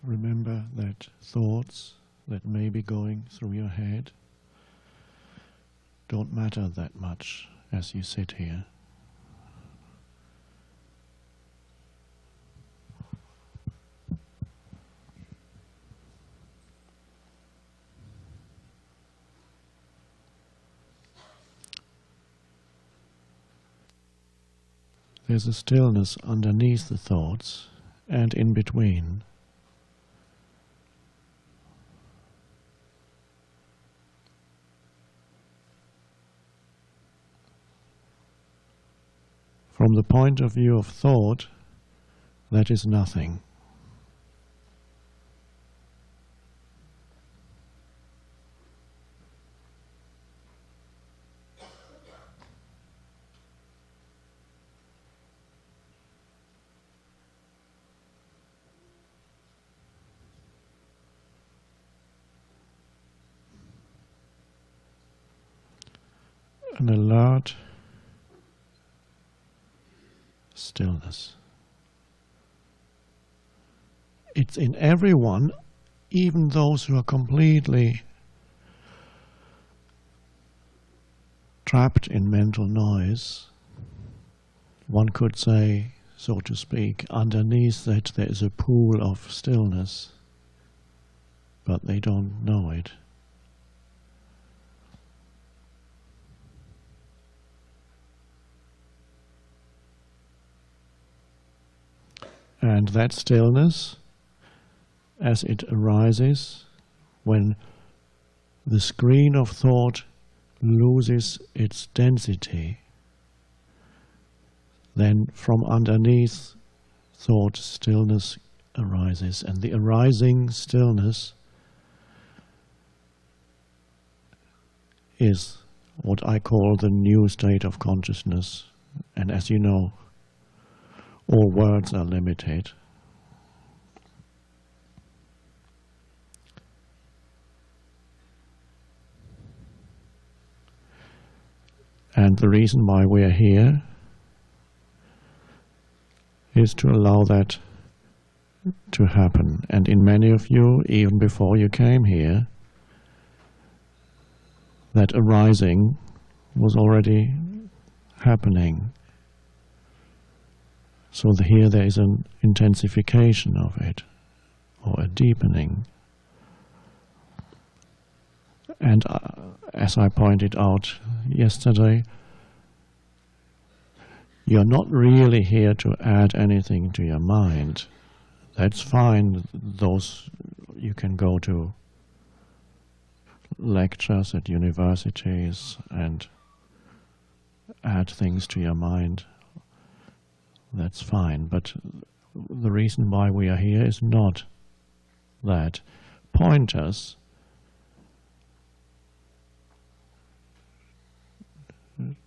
Remember that thoughts that may be going through your head don't matter that much as you sit here. There's a stillness underneath the thoughts and in between. From the point of view of thought, that is nothing. An alert stillness. It's in everyone, even those who are completely trapped in mental noise. One could say, so to speak, underneath that there is a pool of stillness, but they don't know it. And that stillness, as it arises, when the screen of thought loses its density, then from underneath thought stillness arises. And the arising stillness is what I call the new state of consciousness. And as you know, all words are limited. And the reason why we are here is to allow that to happen. And in many of you, even before you came here, that arising was already happening. So here there is an intensification of it, or a deepening. And as I pointed out yesterday, you're not really here to add anything to your mind. That's fine. Those you can go to lectures at universities and add things to your mind. That's fine, but the reason why we are here is not that. Pointers,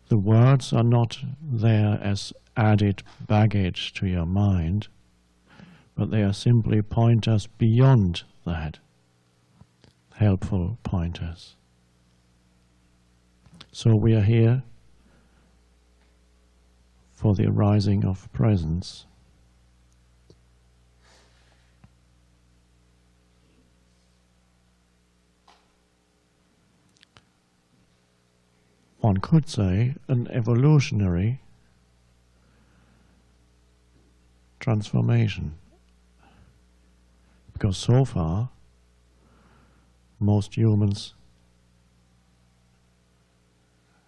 the words are not there as added baggage to your mind, but they are simply pointers beyond that, helpful pointers. So we are here for the arising of presence. One could say an evolutionary transformation, because so far most humans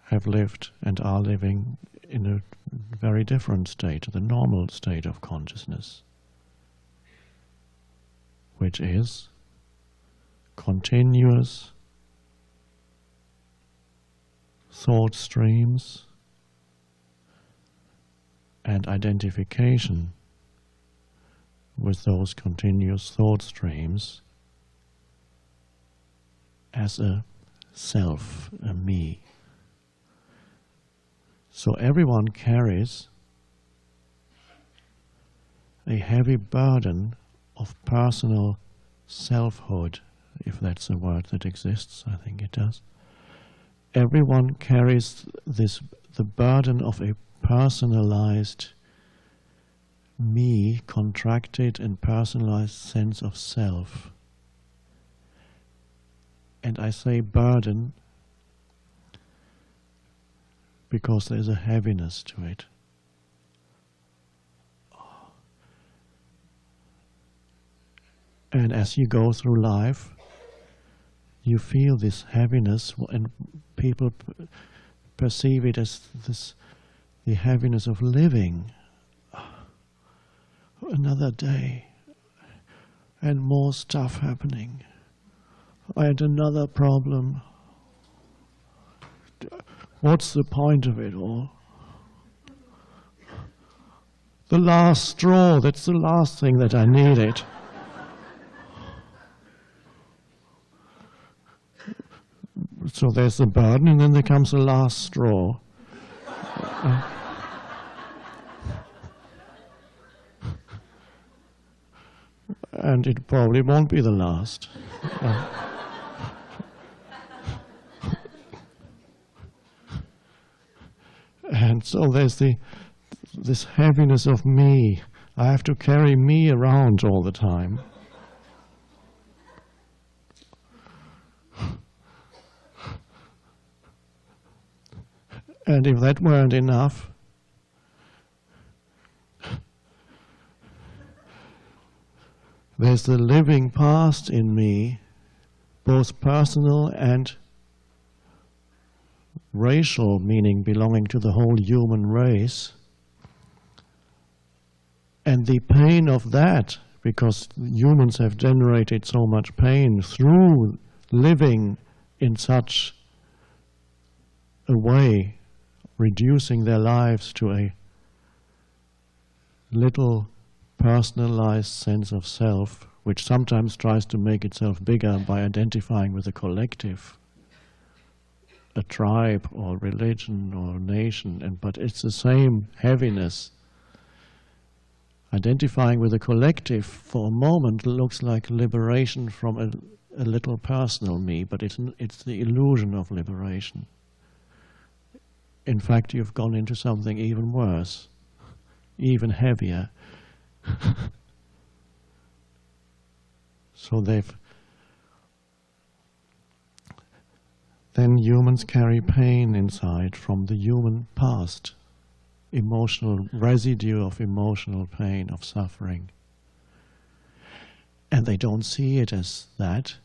have lived and are living in a very different state, the normal state of consciousness, which is continuous thought streams and identification with those continuous thought streams as a self, a me. So everyone carries a heavy burden of personal selfhood, if that's a word that exists. I think it does. Everyone carries the burden of a personalized me, contracted and personalized sense of self. And I say burden because there's a heaviness to it. And as you go through life, you feel this heaviness, and people perceive it as the heaviness of living. Another day, and more stuff happening. I had another problem. What's the point of it all? The last straw, that's the last thing that I needed. So there's the burden, and then there comes the last straw. And it probably won't be the last. And so there's this heaviness of me. I have to carry me around all the time. And if that weren't enough, there's the living past in me, both personal and racial, meaning belonging to the whole human race. And the pain of that, because humans have generated so much pain through living in such a way, reducing their lives to a little personalized sense of self, which sometimes tries to make itself bigger by identifying with a collective, a tribe or religion or nation, but it's the same heaviness. Identifying with a collective for a moment looks like liberation from a little personal me, but it's the illusion of liberation. In fact, you've gone into something even worse, even heavier. So then humans carry pain inside from the human past, emotional residue of emotional pain, of suffering. And they don't see it as that.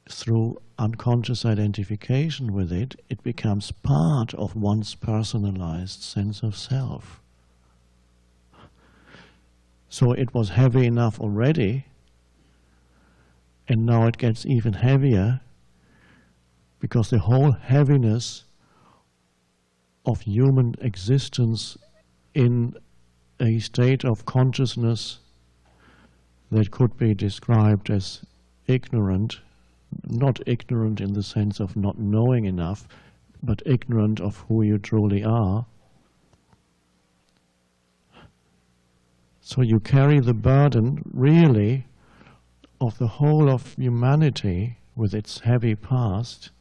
Through unconscious identification with it, it becomes part of one's personalized sense of self. So it was heavy enough already, and now it gets even heavier, because the whole heaviness of human existence in a state of consciousness that could be described as ignorant, not ignorant in the sense of not knowing enough, but ignorant of who you truly are. So you carry the burden, really, of the whole of humanity with its heavy past,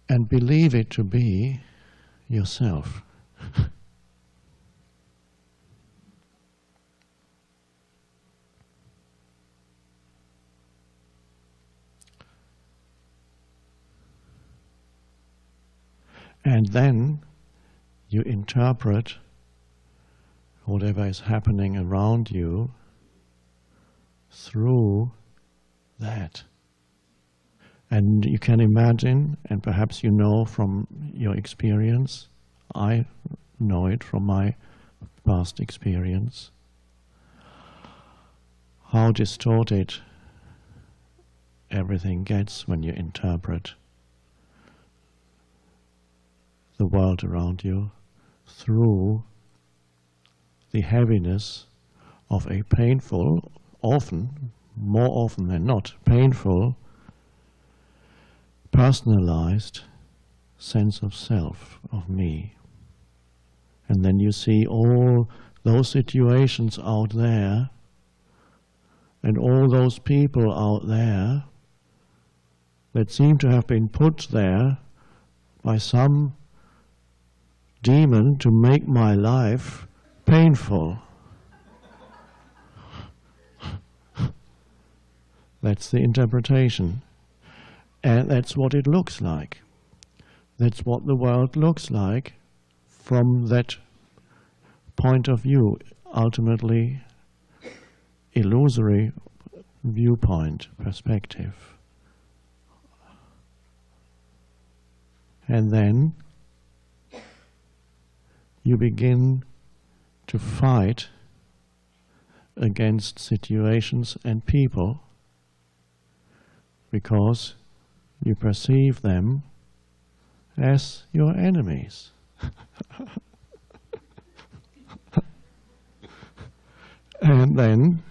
and believe it to be yourself. And then you interpret whatever is happening around you through that. And you can imagine, and perhaps you know from your experience, I know it from my past experience, how distorted everything gets when you interpret the world around you through the heaviness of a painful, often, more often than not, painful, personalized sense of self, of me. And then you see all those situations out there and all those people out there that seem to have been put there by some demon to make my life painful. That's the interpretation. And that's what it looks like. That's what the world looks like from that point of view, ultimately illusory viewpoint, perspective. And then you begin to fight against situations and people because you perceive them as your enemies. And then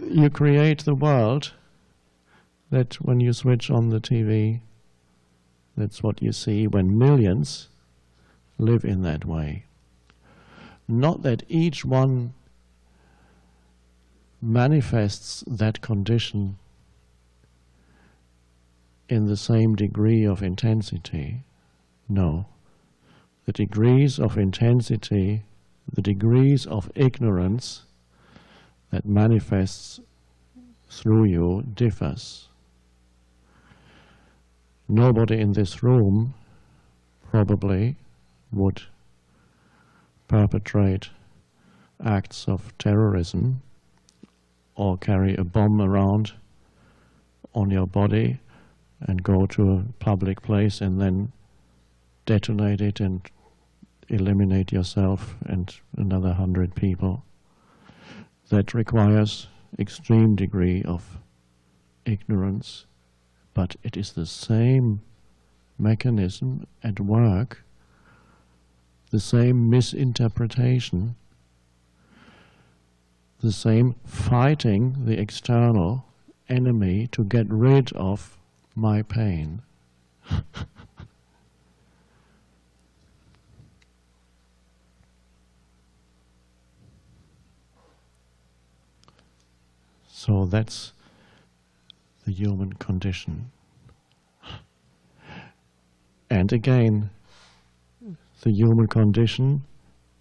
you create the world that when you switch on the TV, that's what you see when millions live in that way. Not that each one manifests that condition in the same degree of intensity. No. The degrees of intensity, the degrees of ignorance that manifests through you differs. Nobody in this room probably would perpetrate acts of terrorism or carry a bomb around on your body and go to a public place and then detonate it and eliminate yourself and another 100 people. That requires extreme degree of ignorance, but it is the same mechanism at work, the same misinterpretation, the same fighting the external enemy to get rid of my pain. So that's the human condition. And again, the human condition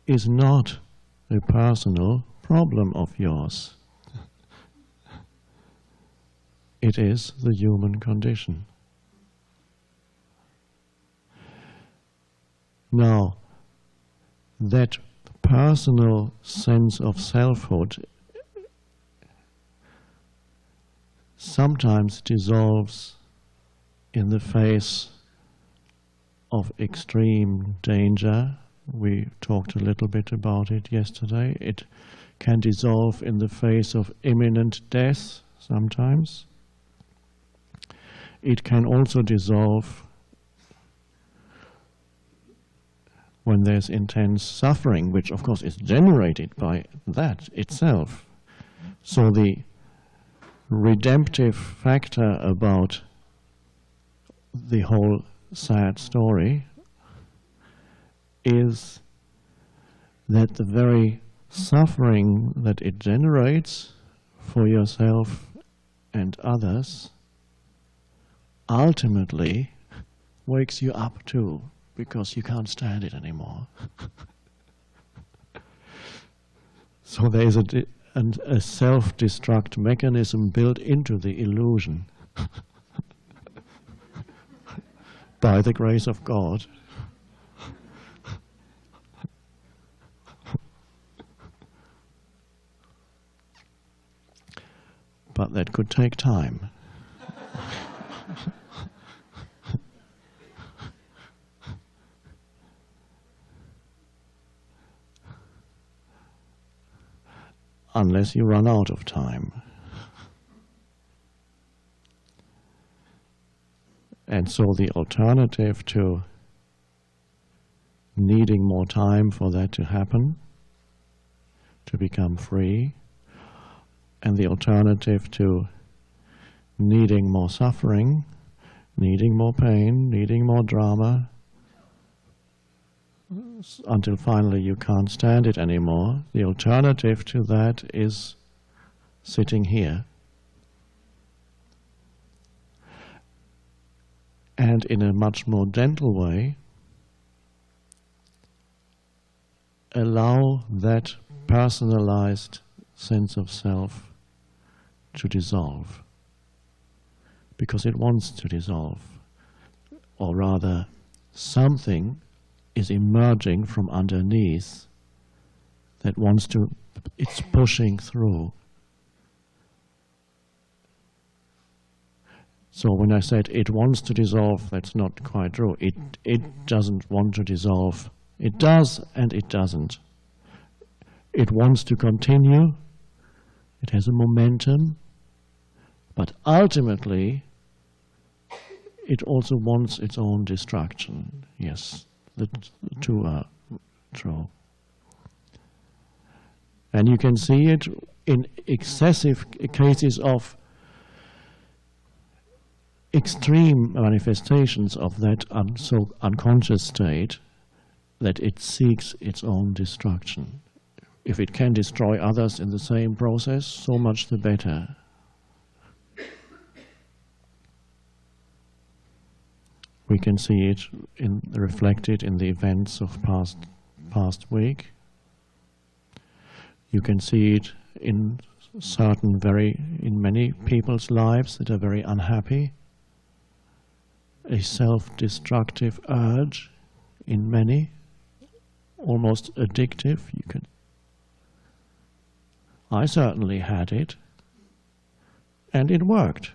is not a personal problem of yours. It is the human condition. Now, that personal sense of selfhood sometimes dissolves in the face of extreme danger. We talked a little bit about it yesterday. It can dissolve in the face of imminent death sometimes. It can also dissolve when there's intense suffering, which of course is generated by that itself. So the redemptive factor about the whole sad story is that the very suffering that it generates for yourself and others ultimately wakes you up too, because you can't stand it anymore. So there is a self-destruct mechanism built into the illusion by the grace of God. But that could take time. Unless you run out of time. And so the alternative to needing more time for that to happen, to become free, and the alternative to needing more suffering, needing more pain, needing more drama, until finally you can't stand it anymore. The alternative to that is sitting here. and in a much more gentle way, allow that personalized sense of self to dissolve, because it wants to dissolve, or rather something is emerging from underneath that wants to, it's pushing through. So when I said it wants to dissolve, that's not quite true. It doesn't want to dissolve. It does and it doesn't. It wants to continue. It has a momentum. But ultimately, it also wants its own destruction. Yes, the two are true. And you can see it in excessive cases of extreme manifestations of that so unconscious state, that it seeks its own destruction. If it can destroy others in the same process, so much the better. We can see it reflected in the events of past week. You can see it in many people's lives that are very unhappy. A self-destructive urge in many, almost addictive. I certainly had it, and it worked.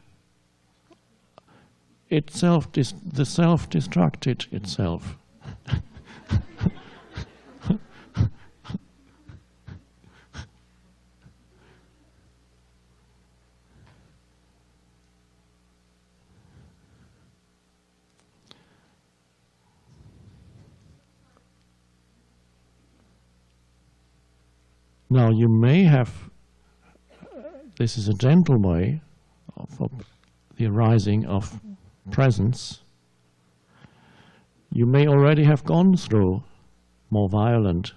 The self-destructed itself. Now you may have, this is a gentle way of the arising of presence. You may already have gone through more violent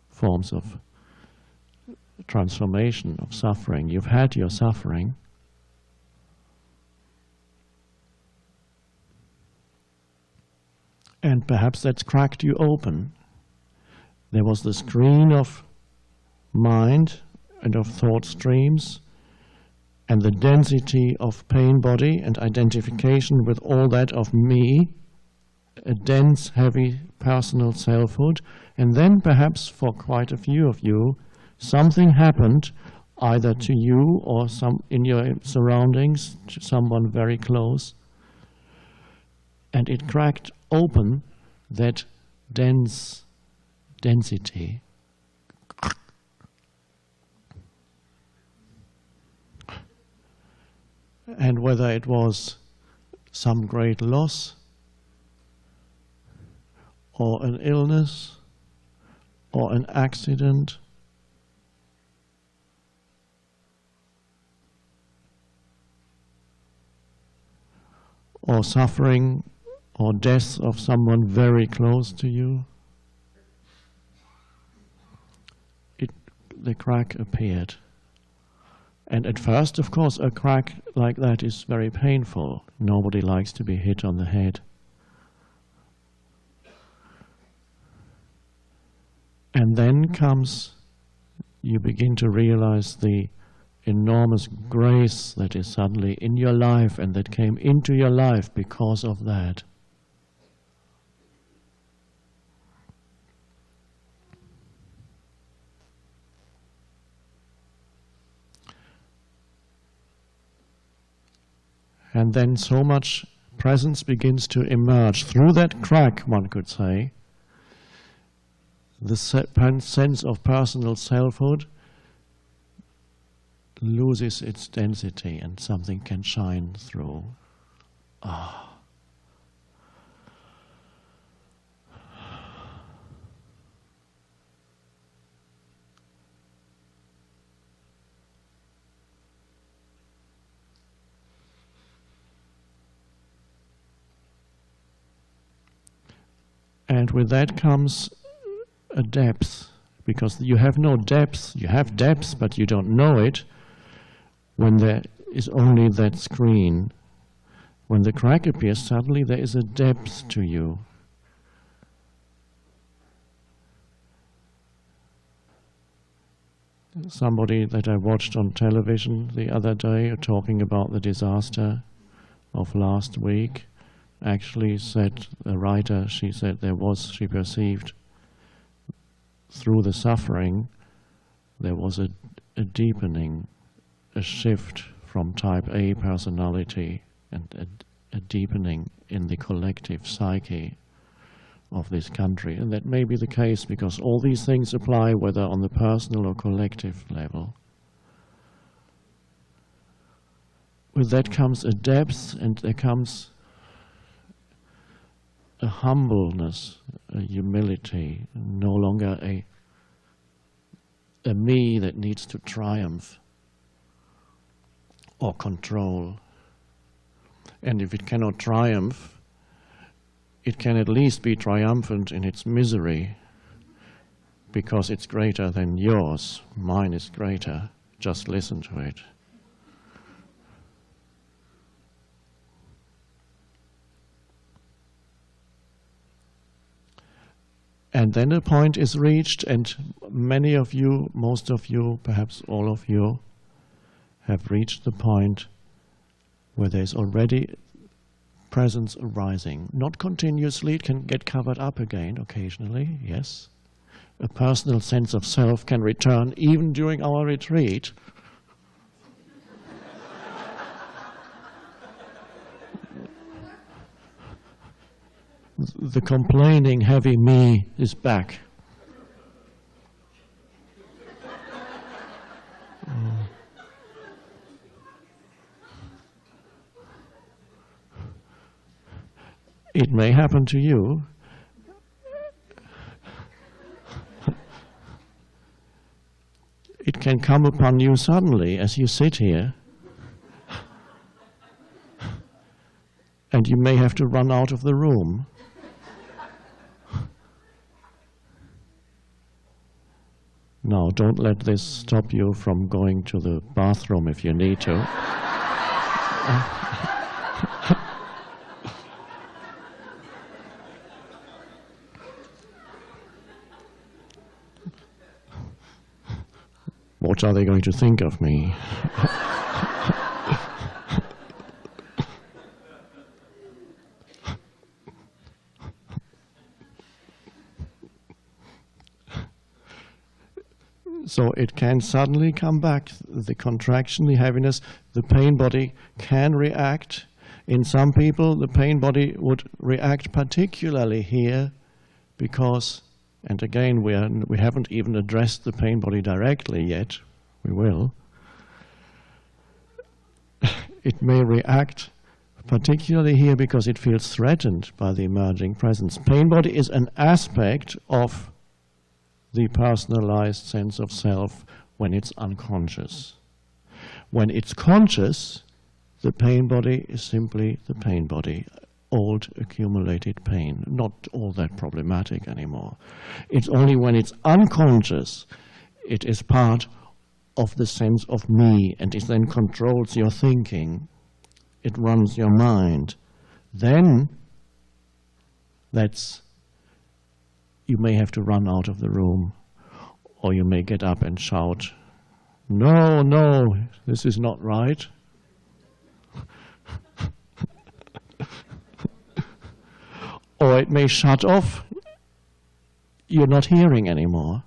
forms of transformation, of suffering. You've had your suffering. And perhaps that's cracked you open. There was the screen of mind and of thought streams, and the density of pain body and identification with all that of me, a dense, heavy personal selfhood, and then perhaps for quite a few of you, something happened either to you or in your surroundings, to someone very close, and it cracked open that density. And whether it was some great loss, or an illness, or an accident, or suffering or death of someone very close to you, the crack appeared. And at first, of course, a crack like that is very painful. Nobody likes to be hit on the head. And then you begin to realize the enormous grace that is suddenly in your life and that came into your life because of that. And then so much presence begins to emerge. Through that crack, one could say, the sense of personal selfhood loses its density and something can shine through. And with that comes a depth, because you have no depth. You have depth, but you don't know it when there is only that screen. When the crack appears, suddenly there is a depth to you. Somebody that I watched on television the other day talking about the disaster of last week actually said, the writer, she said she perceived through the suffering, there was a deepening, a shift from type A personality and a deepening in the collective psyche of this country. And that may be the case because all these things apply whether on the personal or collective level. With that comes a depth, and there comes a humbleness, a humility, no longer a me that needs to triumph or control. And if it cannot triumph, it can at least be triumphant in its misery, because it's greater than yours. Mine is greater. Just listen to it. And then a point is reached, and many of you, most of you, perhaps all of you, have reached the point where there's already presence arising. Not continuously, it can get covered up again occasionally, yes. A personal sense of self can return even during our retreat. The complaining heavy me is back. It may happen to you. It can come upon you suddenly as you sit here. And you may have to run out of the room. Now, don't let this stop you from going to the bathroom if you need to. What are they going to think of me? So it can suddenly come back, the contraction, the heaviness, the pain body can react. In some people, the pain body would react particularly here because, and again, we haven't even addressed the pain body directly yet, we will. It may react particularly here because it feels threatened by the emerging presence. Pain body is an aspect of the personalized sense of self when it's unconscious. When it's conscious, the pain body is simply the pain body, old accumulated pain, not all that problematic anymore. It's only when it's unconscious, it is part of the sense of me, and it then controls your thinking. It runs your mind. Then you may have to run out of the room, or you may get up and shout, "No, no, this is not right." Or it may shut off. You're not hearing anymore.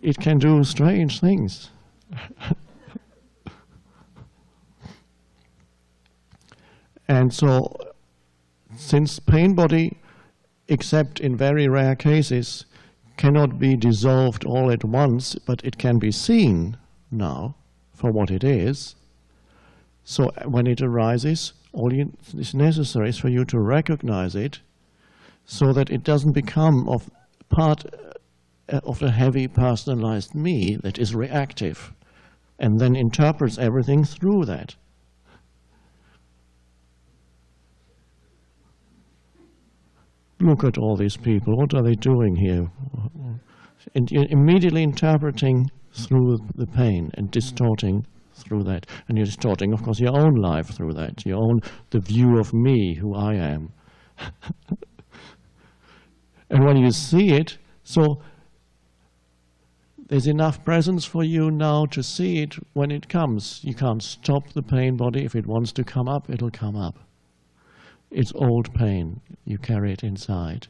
It can do strange things. And so, since pain body, except in very rare cases, cannot be dissolved all at once, but it can be seen now for what it is, so when it arises, all is necessary is for you to recognize it so that it doesn't become part of the heavy personalized me that is reactive and then interprets everything through that. look at all these people, what are they doing here? And you're immediately interpreting through the pain and distorting through that. And you're distorting, of course, your own life through that, the view of me, who I am. And when you see it, so there's enough presence for you now to see it when it comes. You can't stop the pain body. If it wants to come up, it'll come up. It's old pain. You carry it inside.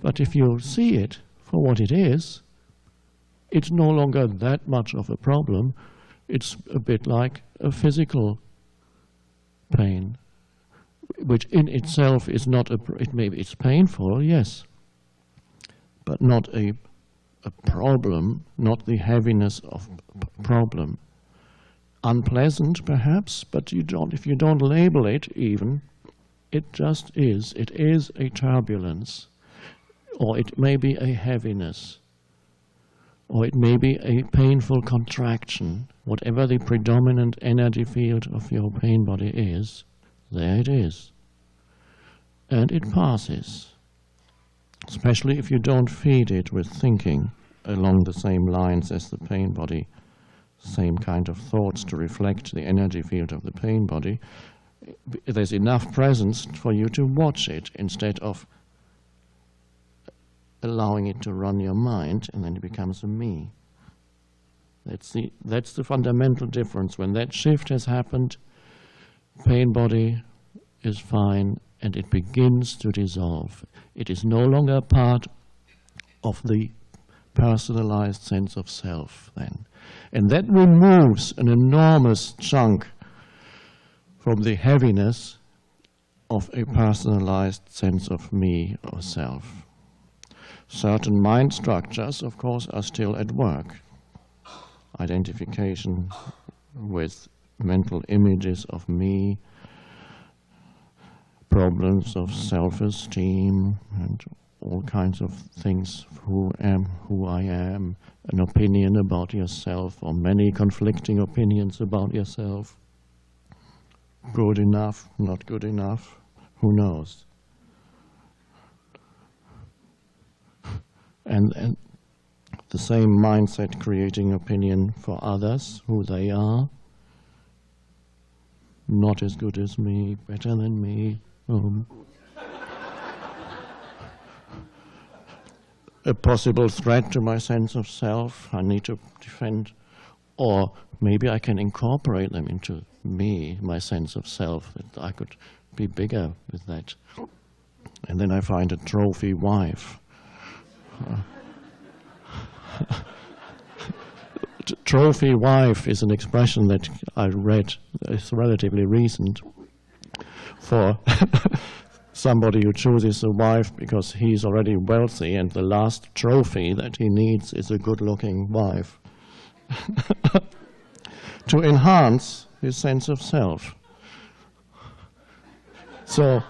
But if you see it for what it is, it's no longer that much of a problem. It's a bit like a physical pain, which in itself is not it's painful, yes, but not a problem, not the heaviness of problem. Unpleasant, perhaps, but if you don't label it even, it just is. It is a turbulence, or it may be a heaviness, or it may be a painful contraction. Whatever the predominant energy field of your pain body is, there it is. And it passes. Especially if you don't feed it with thinking along the same lines as the pain body, same kind of thoughts to reflect the energy field of the pain body. There's enough presence for you to watch it instead of allowing it to run your mind, and then it becomes a me. That's the fundamental difference. When that shift has happened, pain body is fine, and it begins to dissolve. It is no longer part of the personalized sense of self then. And that removes an enormous chunk from the heaviness of a personalized sense of me or self. Certain mind structures, of course, are still at work. Identification with mental images of me, problems of self-esteem, and all kinds of things, who I am, an opinion about yourself, or many conflicting opinions about yourself. Good enough, not good enough, who knows? And the same mindset creating opinion for others, who they are, not as good as me, better than me. A possible threat to my sense of self, I need to defend, or maybe I can incorporate them into me, my sense of self, that I could be bigger with that. And then I find a trophy wife. Trophy wife is an expression that I read, it's relatively recent, for somebody who chooses a wife because he's already wealthy and the last trophy that he needs is a good-looking wife to enhance his sense of self. So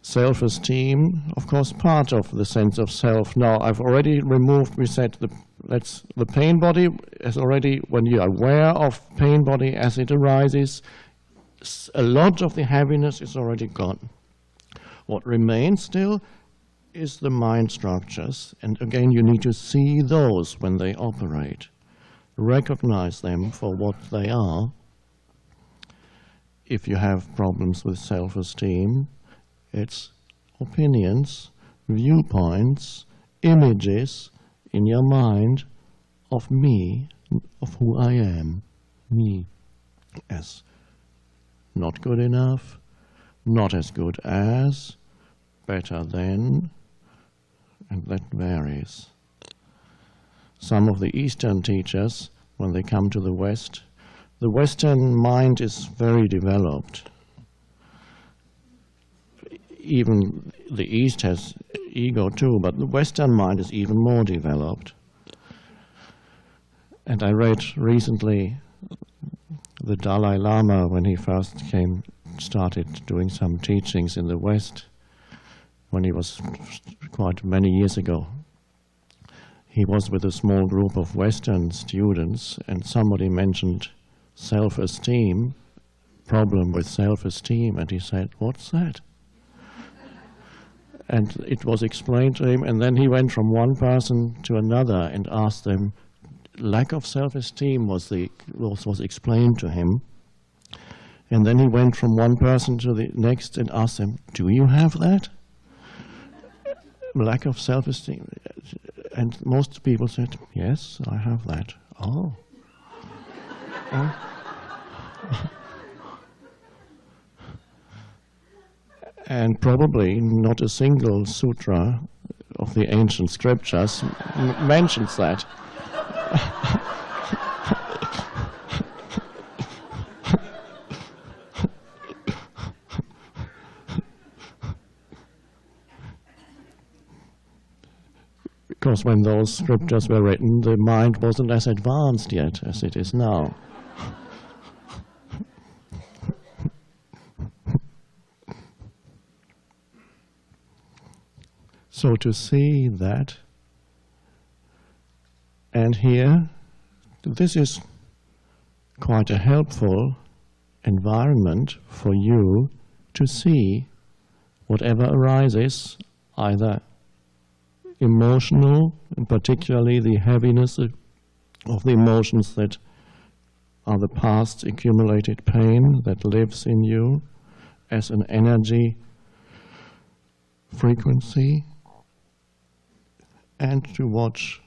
self-esteem, of course, part of the sense of self. Now, I've already removed, we said, the pain body is already, when you are aware of pain body as it arises, a lot of the heaviness is already gone. What remains still is the mind structures, and again, you need to see those when they operate. Recognize them for what they are. If you have problems with self-esteem, it's opinions, viewpoints, images in your mind of me, of who I am, me, as not good enough, not as good as, better than, and that varies. Some of the Eastern teachers, when they come to the West, the Western mind is very developed. Even the East has ego too, but the Western mind is even more developed. And I read recently the Dalai Lama, when he first started doing some teachings in the West, when he was quite many years ago. He was with a small group of Western students, and somebody mentioned self-esteem, problem with self-esteem, and he said, "What's that?" And it was explained to him, and then he went from one person to another and asked them. Lack of self-esteem was explained to him, and then he went from one person to the next and asked them, "Do you have that?" Lack of self-esteem, and most people said, "Yes, I have that." Oh. And probably not a single sutra of the ancient scriptures mentions that. Because when those scriptures were written, the mind wasn't as advanced yet as it is now. So to see that, and here, this is quite a helpful environment for you to see whatever arises, either emotional, and particularly the heaviness of the emotions that are the past accumulated pain that lives in you as an energy frequency, and to watch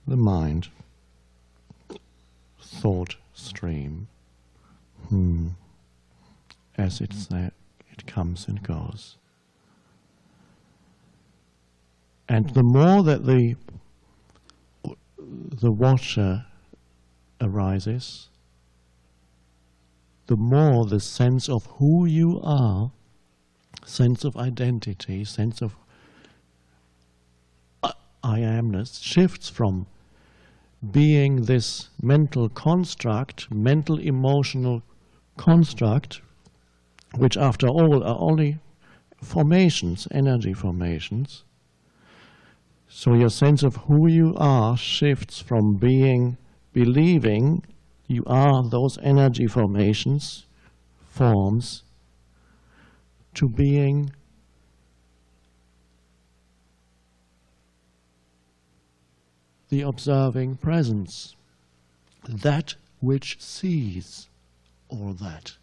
the mind, thought stream, as it's there, it comes and goes. And the more that the watcher arises, the more the sense of who you are, sense of identity, sense of I amness shifts from being this mental construct, mental emotional construct, which after all are only formations, energy formations. So your sense of who you are shifts from believing you are those energy formations, forms, to being the observing presence, that which sees all that.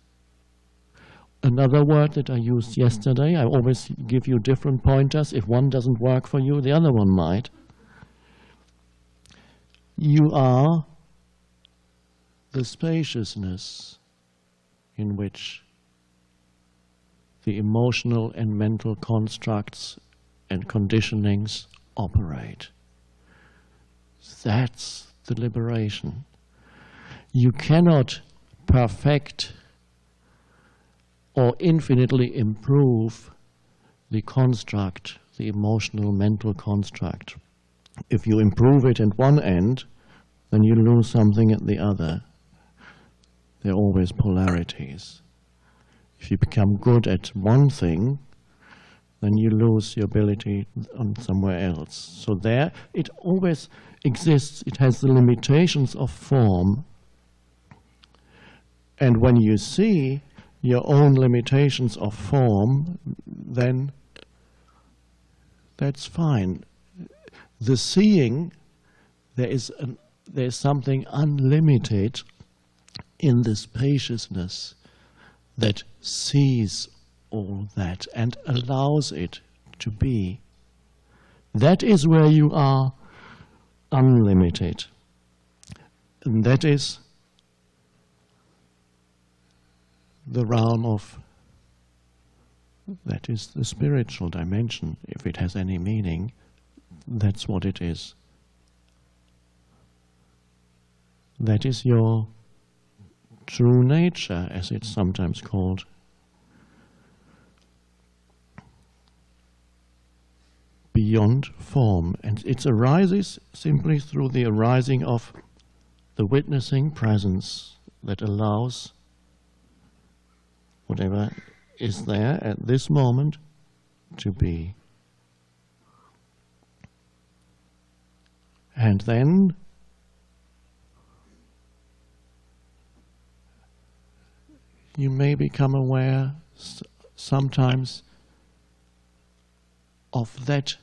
Another word that I used yesterday, I always give you different pointers. If one doesn't work for you, the other one might. You are the spaciousness in which the emotional and mental constructs and conditionings operate. That's the liberation. You cannot perfect or infinitely improve the construct, the emotional mental construct. If you improve it at one end, then you lose something at the other. There are always polarities. If you become good at one thing, then you lose your ability on somewhere else. So there, it always exists. It has the limitations of form. And when you see your own limitations of form, then that's fine. The seeing, there is something unlimited in the spaciousness that sees all that and allows it to be. That is where you are unlimited. And that is the realm of, that is the spiritual dimension. If it has any meaning, that's what it is. That is your true nature, as it's sometimes called. Beyond form. And it arises simply through the arising of the witnessing presence that allows whatever is there at this moment to be. And then you may become aware sometimes of that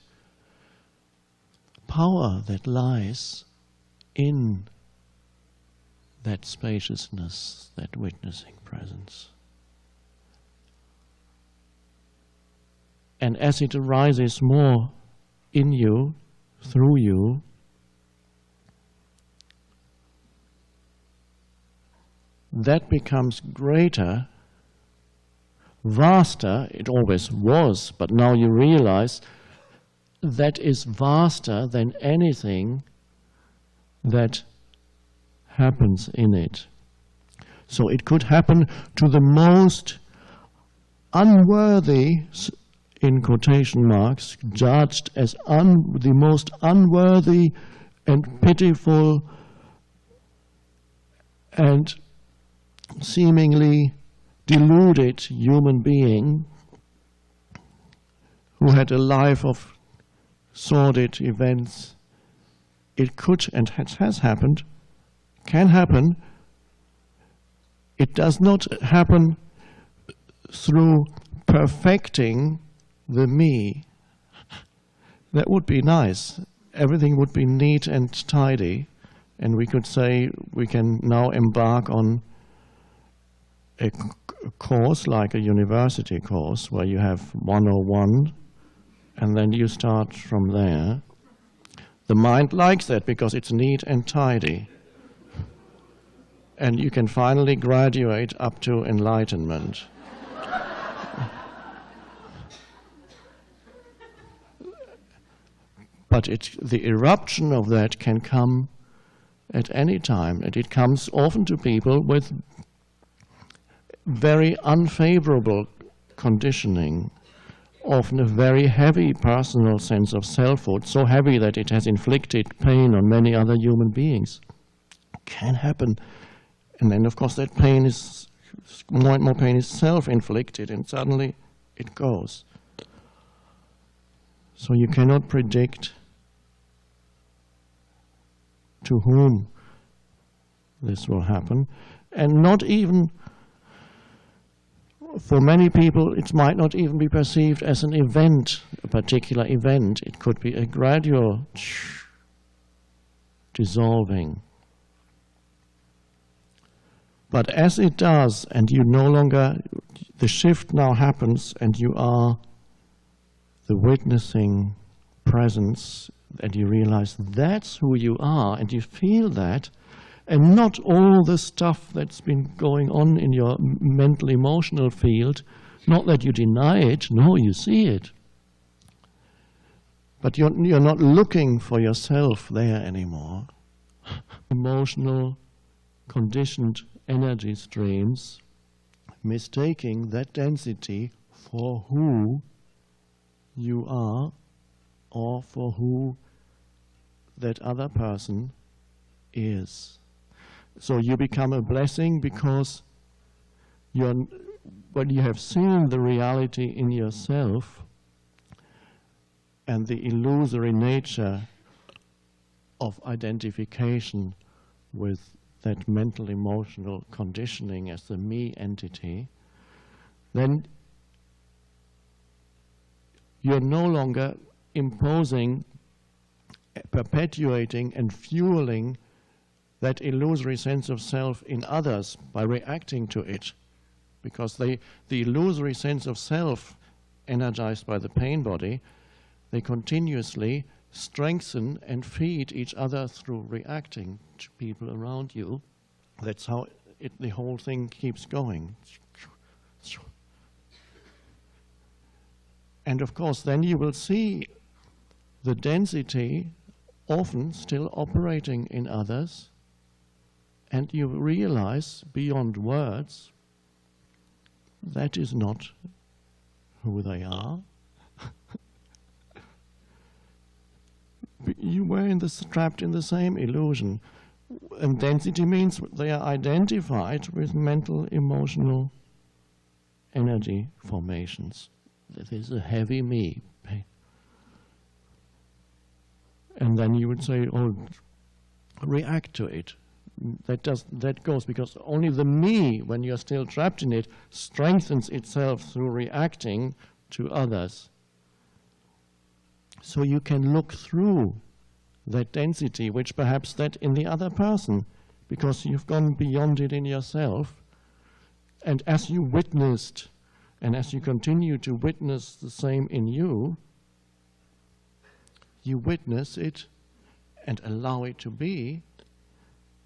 power that lies in that spaciousness, that witnessing presence. And as it arises more in you, through you, that becomes greater, vaster. It always was, but now you realize that is vaster than anything that happens in it. So it could happen to the most unworthy, in quotation marks, judged as the most unworthy and pitiful and seemingly deluded human being who had a life of sordid events. It could and has happened, can happen. It does not happen through perfecting the me. That would be nice. Everything would be neat and tidy, and we could say we can now embark on a course like a university course where you have 101 and then you start from there. The mind likes that because it's neat and tidy. And you can finally graduate up to enlightenment. But the eruption of that can come at any time, and it comes often to people with very unfavorable conditioning, often a very heavy personal sense of selfhood, so heavy that it has inflicted pain on many other human beings. Can happen. And then, of course, that pain is, more and more pain is self-inflicted, and suddenly it goes. So you cannot predict to whom this will happen. And not even, for many people, it might not even be perceived as an event, a particular event. It could be a gradual dissolving. But as it does, and you no longer, the shift now happens, and you are the witnessing presence, and you realize that's who you are, and you feel that, and not all the stuff that's been going on in your mental emotional field, not that you deny it, no, you see it. But you're not looking for yourself there anymore. Emotional, conditioned energy streams, mistaking that density for who you are or for who that other person is. So you become a blessing because when you have seen the reality in yourself and the illusory nature of identification with that mental emotional conditioning as the me entity, then you're no longer imposing, perpetuating and fueling that illusory sense of self in others by reacting to it. Because the illusory sense of self, energized by the pain body, they continuously strengthen and feed each other through reacting to people around you. That's how the whole thing keeps going. And of course, then you will see the density often still operating in others, and you realize beyond words that is not who they are. You were trapped in the same illusion. And density means they are identified with mental, emotional energy formations. That is a heavy me. And then you would say, oh, react to it. That goes because only the me, when you're still trapped in it, strengthens itself through reacting to others. So you can look through that density, which perhaps that in the other person, because you've gone beyond it in yourself. And as you witnessed, and as you continue to witness the same in you, you witness it and allow it to be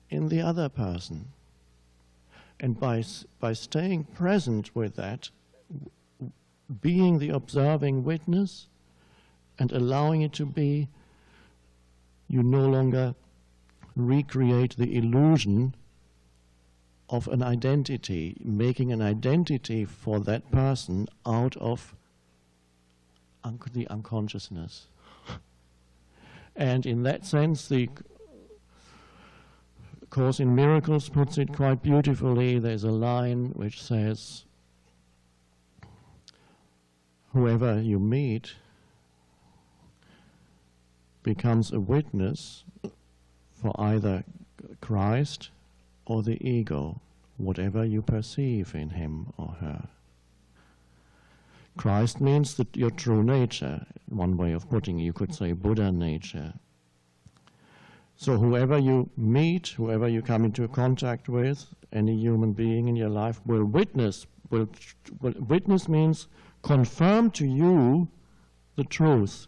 in the other person. And by staying present with that, being the observing witness and allowing it to be, you no longer recreate the illusion of an identity, making an identity for that person out of the unconsciousness. And in that sense, the Course in Miracles puts it quite beautifully. There's a line which says, whoever you meet becomes a witness for either Christ or the ego, whatever you perceive in him or her. Christ means that your true nature, one way of putting it, you could say Buddha nature. So whoever you meet, whoever you come into contact with, any human being in your life will witness. Witness means confirm to you the truth.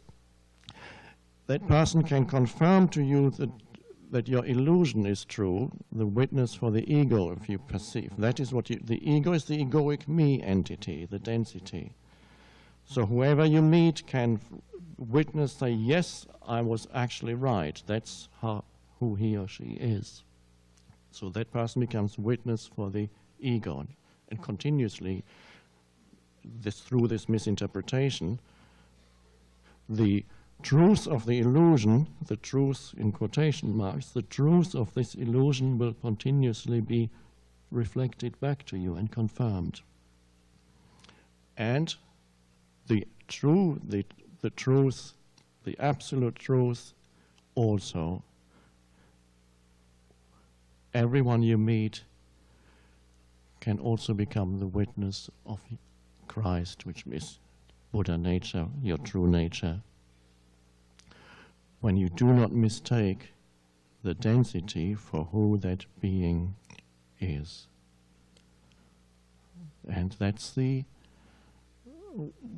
That person can confirm to you that your illusion is true, the witness for the ego, if you perceive. That is what the ego is, the egoic me entity, the density. So whoever you meet can witness, say, yes, I was actually right. That's who he or she is. So that person becomes witness for the ego. And continuously, through this misinterpretation, the truth of the illusion, the truth in quotation marks, the truth of this illusion will continuously be reflected back to you and confirmed. And the truth, the absolute truth also, everyone you meet can also become the witness of Christ, which is Buddha nature, your true nature. When you do not mistake the density for who that being is. And that's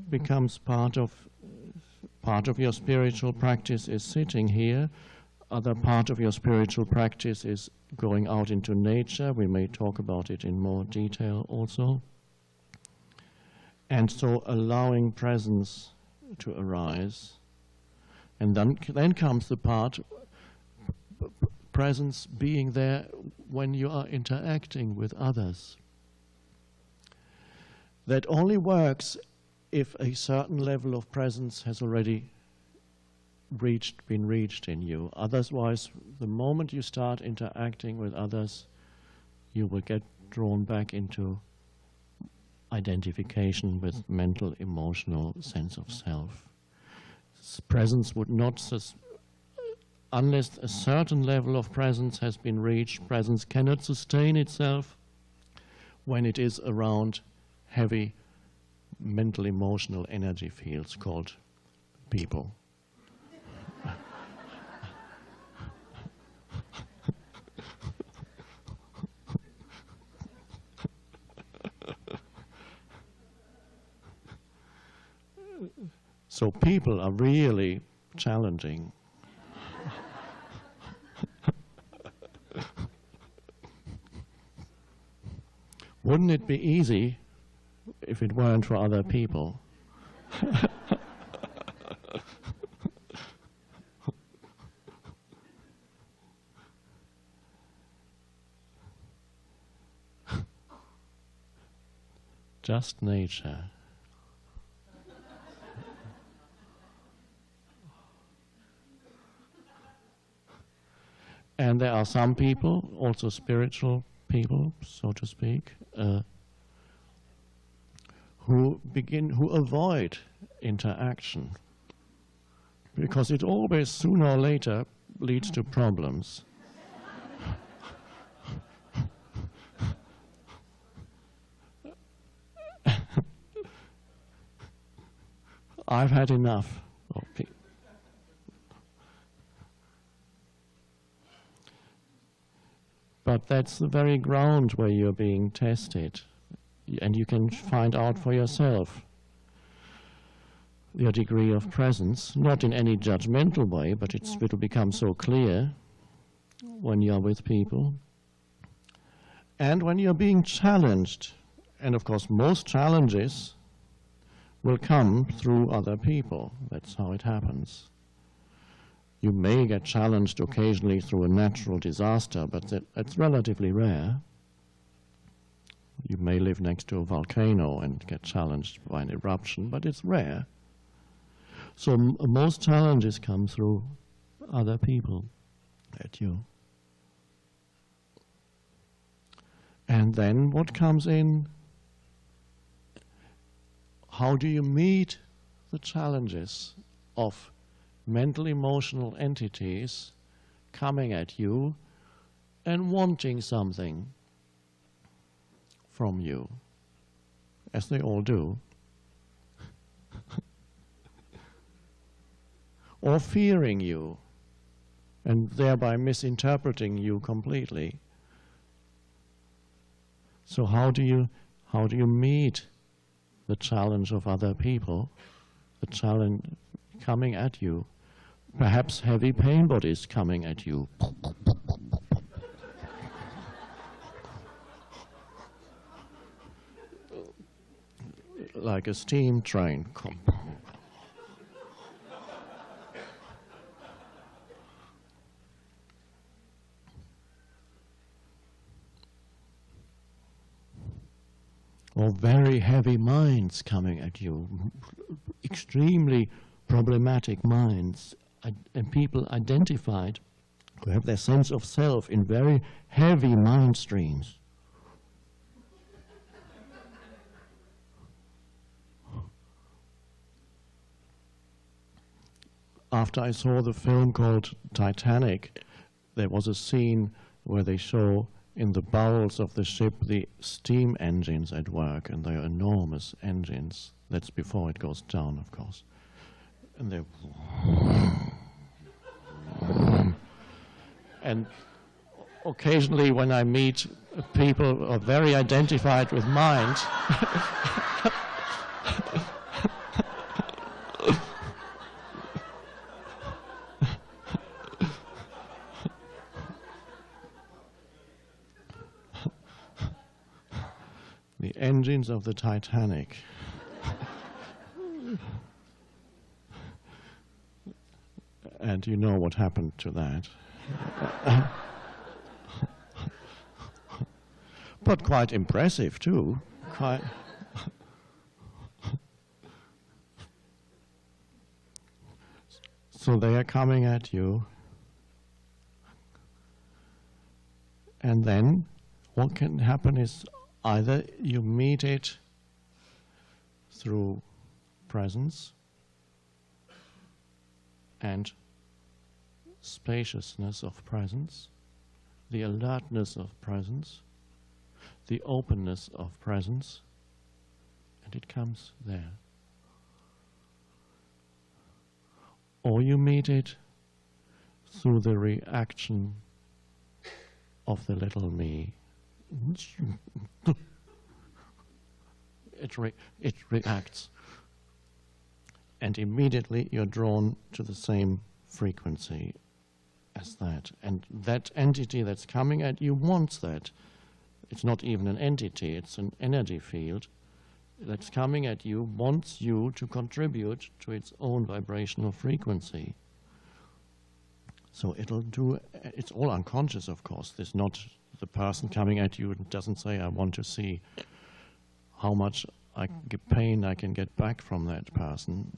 becomes part of your spiritual practice is sitting here. Other part of your spiritual practice is going out into nature. We may talk about it in more detail also. And so allowing presence to arise. And then comes the part, presence being there when you are interacting with others. That only works if a certain level of presence has already been reached in you. Otherwise, the moment you start interacting with others, you will get drawn back into identification with mental, emotional sense of self. Presence would not, unless a certain level of presence has been reached, presence cannot sustain itself when it is around heavy mental, emotional energy fields called people. So people are really challenging. Wouldn't it be easy if it weren't for other people? Just nature. And there are some people, also spiritual people, so to speak, who avoid interaction, because it always, sooner or later, leads to problems. I've had enough. Okay. But that's the very ground where you're being tested. And you can find out for yourself your degree of presence, not in any judgmental way, but it'll become so clear when you're with people. And when you're being challenged, and of course most challenges will come through other people. That's how it happens. You may get challenged occasionally through a natural disaster, but that's relatively rare. You may live next to a volcano and get challenged by an eruption, but it's rare. So most challenges come through other people at you. And then what comes in? How do you meet the challenges of mental emotional entities coming at you and wanting something from you, as they all do, or fearing you and thereby misinterpreting you completely? So how do you meet the challenge of other people, the challenge coming at you? Perhaps heavy pain bodies coming at you. Like a steam train. Or very heavy minds coming at you, extremely problematic minds, and people identified who have their sense of self in very heavy mind streams. After I saw the film called Titanic, there was a scene where they show in the bowels of the ship the steam engines at work, and they're enormous engines. That's before it goes down, of course. And they're... And occasionally when I meet people who are very identified with mind, the engines of the Titanic. And you know what happened to that. But quite impressive too. Quite. So they are coming at you. And then what can happen is either you meet it through presence and spaciousness of presence, the alertness of presence, the openness of presence, and it comes there. Or you meet it through the reaction of the little me. It reacts, and immediately you're drawn to the same frequency as that. And that entity that's coming at you wants that. It's not even an entity, it's an energy field that's coming at you, wants you to contribute to its own vibrational frequency. So it'll do, it's all unconscious, of course. There's not the person coming at you doesn't say, I want to see how much pain I can get back from that person.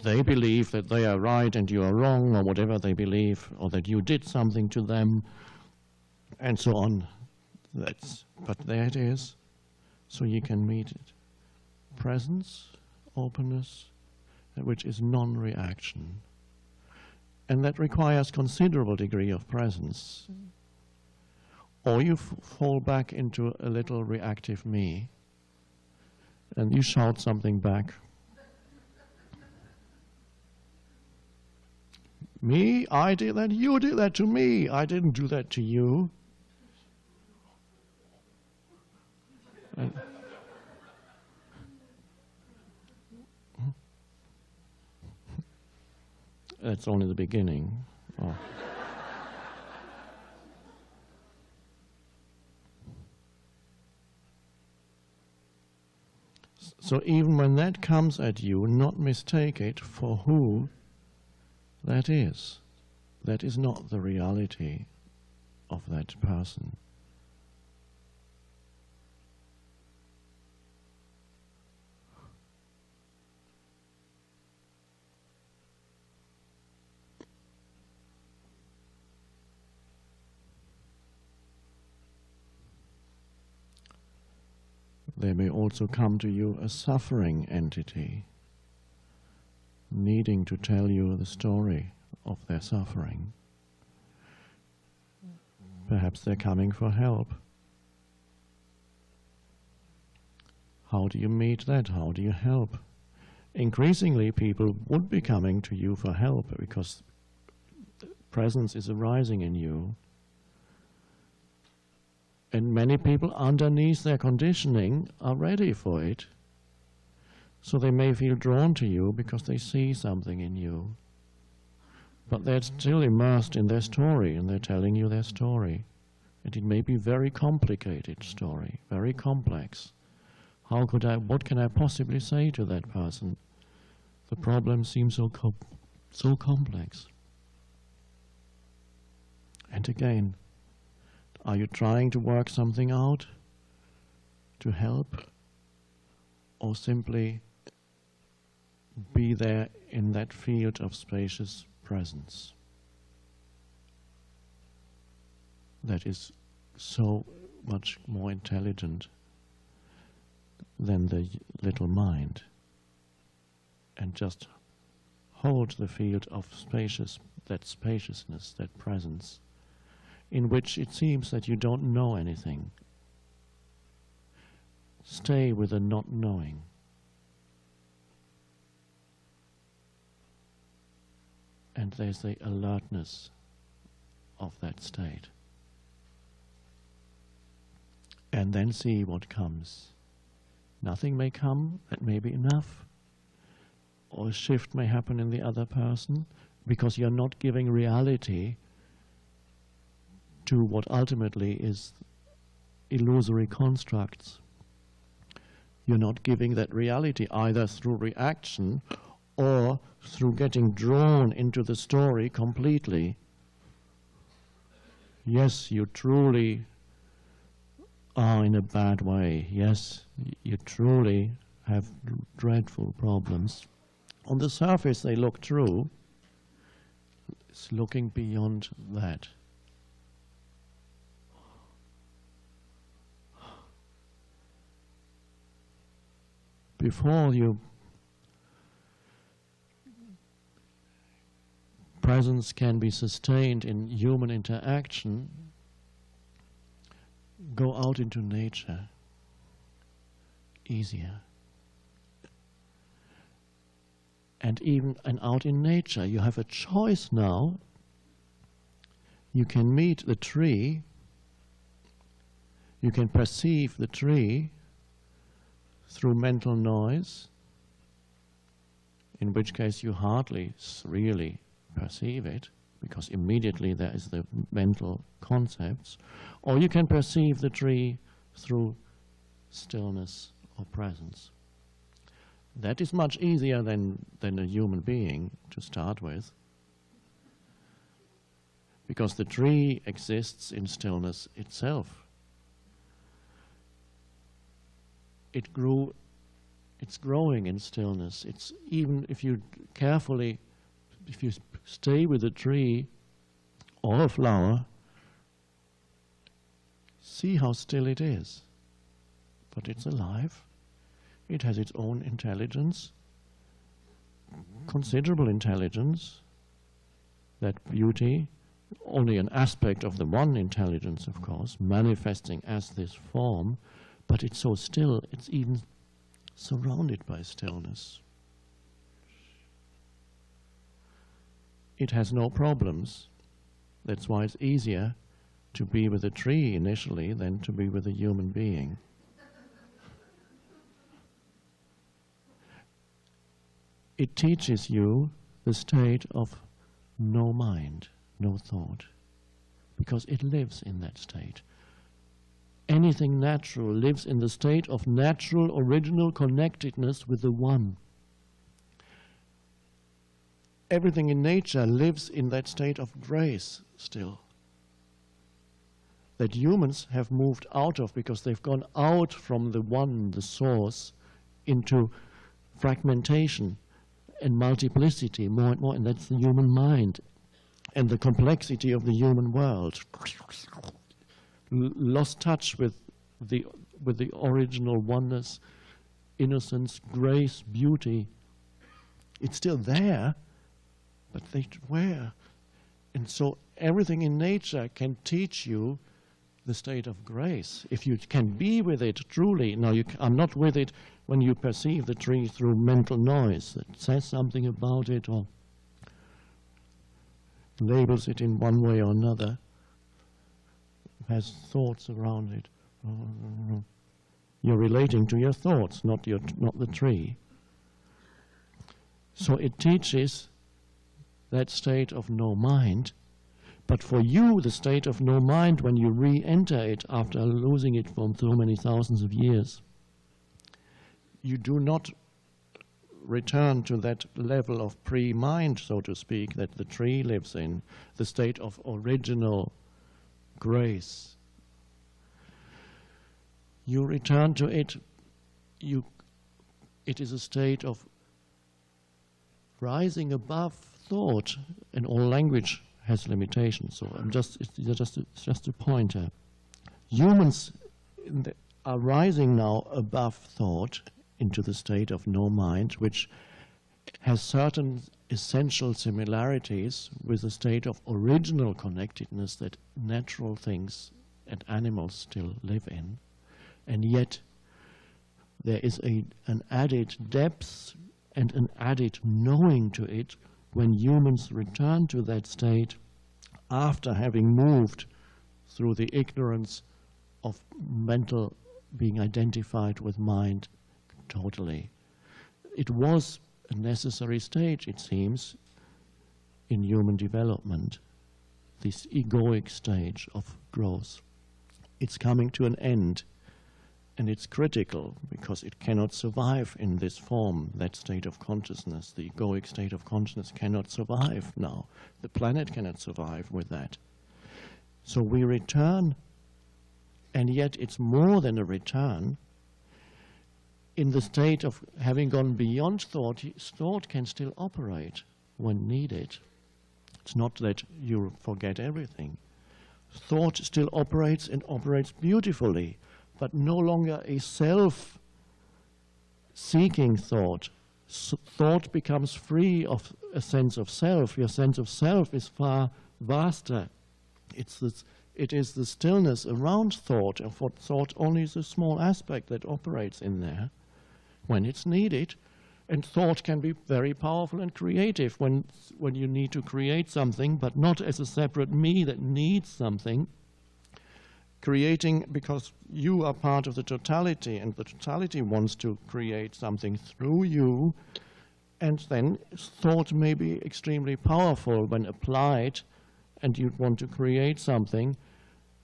They believe that they are right and you are wrong, or whatever they believe, or that you did something to them, and so on. But there it is, so you can meet it. Presence, openness, which is non-reaction. And that requires considerable degree of presence. Or you fall back into a little reactive me, and you shout something back. Me? I did that? You did that to me. I didn't do that to you. And that's only the beginning. Oh. So even when that comes at you, not mistake it for who that is. That is not the reality of that person. They may also come to you a suffering entity, needing to tell you the story of their suffering. Perhaps they're coming for help. How do you meet that? How do you help? Increasingly, people would be coming to you for help because presence is arising in you. And many people underneath their conditioning are ready for it. So they may feel drawn to you because they see something in you. But they're still immersed in their story, and they're telling you their story. And it may be a very complicated story, very complex. What can I possibly say to that person? The problem seems so complex. And again, are you trying to work something out to help, or simply be there in that field of spacious presence that is so much more intelligent than the little mind, and just hold the field of that spaciousness, that presence, in which it seems that you don't know anything. Stay with the not knowing. And there's the alertness of that state. And then see what comes. Nothing may come, that may be enough. Or a shift may happen in the other person, because you're not giving reality to what ultimately is illusory constructs. You're not giving that reality either through reaction or through getting drawn into the story completely. Yes, you truly are in a bad way. Yes, you truly have dreadful problems. On the surface they look true. It's looking beyond that. Before your presence can be sustained in human interaction, go out into nature. Easier. And out in nature, you have a choice now. You can meet the tree, you can perceive the tree through mental noise, in which case you hardly really perceive it, because immediately there is the mental concepts, or you can perceive the tree through stillness or presence. That is much easier than a human being to start with, because the tree exists in stillness itself. It's growing in stillness. It's even if you stay with a tree or a flower, see how still it is. But it's alive. It has its own intelligence, considerable intelligence. That beauty, only an aspect of the one intelligence, of course, manifesting as this form, but it's so still, it's even surrounded by stillness. it has no problems. That's why it's easier to be with a tree initially than to be with a human being. It teaches you the state of no mind, no thought, because it lives in that state. Anything natural lives in the state of natural, original connectedness with the One. Everything in nature lives in that state of grace still, that humans have moved out of because they've gone out from the One, the source, into fragmentation and multiplicity more and more, and that's the human mind and the complexity of the human world. Lost touch with the original oneness, innocence, grace, beauty. It's still there, but where? And so everything in nature can teach you the state of grace. If you can be with it truly. Now, I'm not with it when you perceive the tree through mental noise that says something about it or labels it in one way or another, has thoughts around it. You're relating to your thoughts, not the tree. So it teaches that state of no mind. But for you, the state of no mind, when you re-enter it after losing it for so many thousands of years, you do not return to that level of pre-mind, so to speak, that the tree lives in, the state of original grace. You return to it. It is a state of rising above thought, and all language has limitations. So it's just a pointer. Humans are rising now above thought into the state of no mind, which has certain essential similarities with the state of original connectedness that natural things and animals still live in. And yet there is an added depth and an added knowing to it when humans return to that state after having moved through the ignorance of mental being identified with mind totally. It was a necessary stage, it seems, in human development, this egoic stage of growth. It's coming to an end, and it's critical because it cannot survive in this form, that state of consciousness. The egoic state of consciousness cannot survive now. The planet cannot survive with that. So we return, and yet it's more than a return. In the state of having gone beyond thought, thought can still operate when needed. It's not that you forget everything. Thought still operates and operates beautifully, but no longer a self-seeking thought. Thought becomes free of a sense of self. Your sense of self is far vaster. It is the stillness around thought, and for thought only is a small aspect that operates in there when it's needed. And thought can be very powerful and creative when you need to create something, but not as a separate me that needs something. Creating because you are part of the totality, and the totality wants to create something through you. And then thought may be extremely powerful when applied, and you want to create something,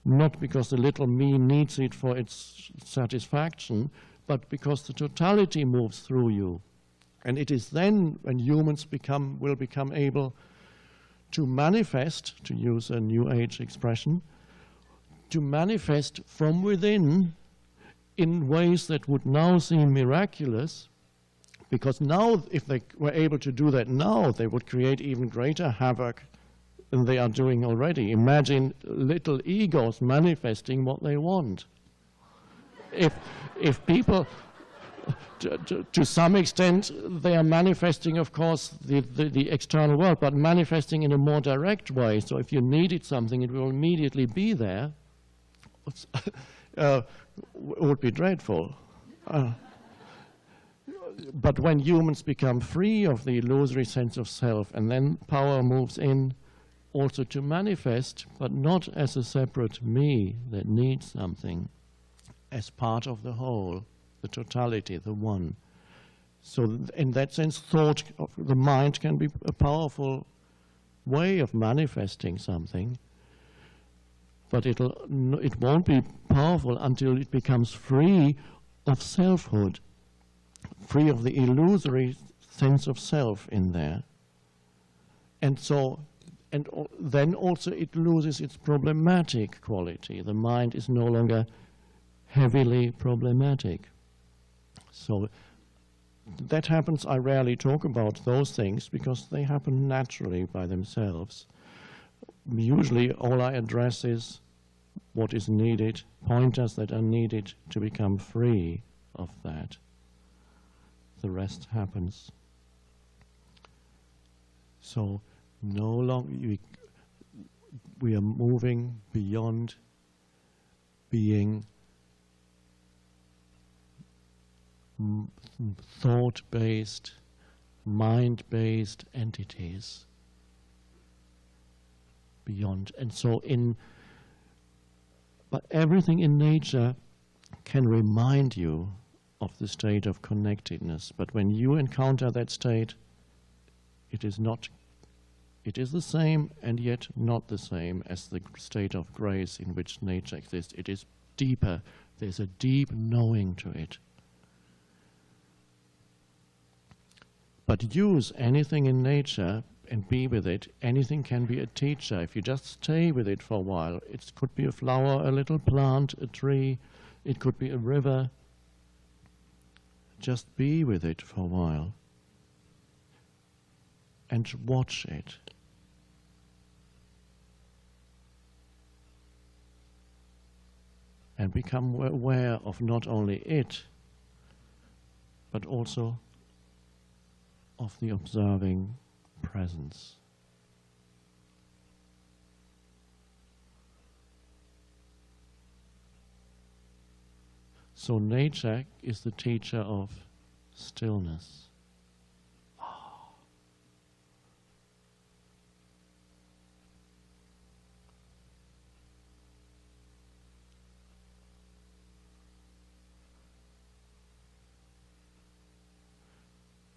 not because the little me needs it for its satisfaction, but because the totality moves through you. And it is then when humans will become able to manifest, to use a New Age expression, to manifest from within in ways that would now seem miraculous, because now, if they were able to do that now, they would create even greater havoc than they are doing already. Imagine little egos manifesting what they want. If people, to some extent, they are manifesting, of course, the external world, but manifesting in a more direct way. So if you needed something, it will immediately be there. It would be dreadful. but when humans become free of the illusory sense of self, and then power moves in also to manifest, but not as a separate me that needs something, as part of the whole, the totality, the one. So in that sense, thought of the mind can be a powerful way of manifesting something, but it won't be powerful until it becomes free of selfhood, free of the illusory sense of self in there. And so, then also it loses its problematic quality. The mind is no longer heavily problematic. So that happens. I rarely talk about those things because they happen naturally by themselves. Usually all I address is what is needed, pointers that are needed to become free of that. The rest happens. So no longer we are moving beyond being thought-based, mind-based entities. Beyond. And so but everything in nature can remind you of the state of connectedness. But when you encounter that state, it is the same and yet not the same as the state of grace in which nature exists. It is deeper. There's a deep knowing to it. But use anything in nature and be with it. Anything can be a teacher. If you just stay with it for a while, it could be a flower, a little plant, a tree, it could be a river. Just be with it for a while and watch it. And become aware of not only it, but also of the observing presence. So nature is the teacher of stillness.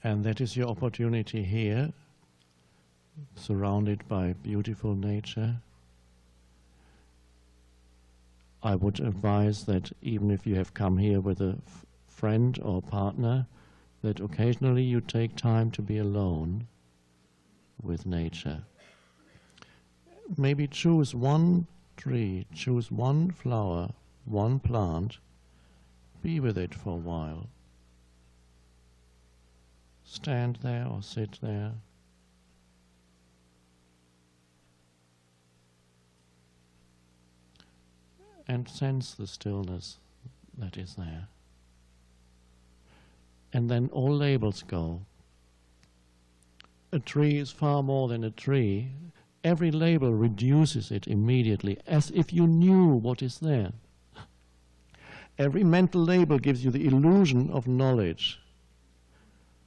And that is your opportunity here, surrounded by beautiful nature. I would advise that even if you have come here with a friend or partner, that occasionally you take time to be alone with nature. Maybe choose one tree, choose one flower, one plant, be with it for a while. Stand there or sit there. And sense the stillness that is there. And then all labels go. A tree is far more than a tree. Every label reduces it immediately, as if you knew what is there. Every mental label gives you the illusion of knowledge.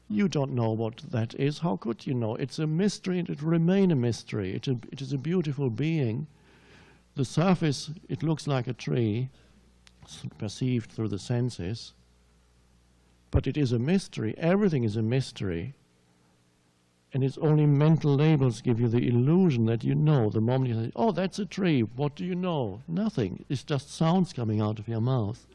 You don't know what that is. How could you know? It's a mystery, and it will remain a mystery. It is a beautiful being. The surface, it looks like a tree, perceived through the senses, but it is a mystery. Everything is a mystery, and it's only mental labels give you the illusion that you know. The moment you say, oh, that's a tree, what do you know? Nothing. It's just sounds coming out of your mouth.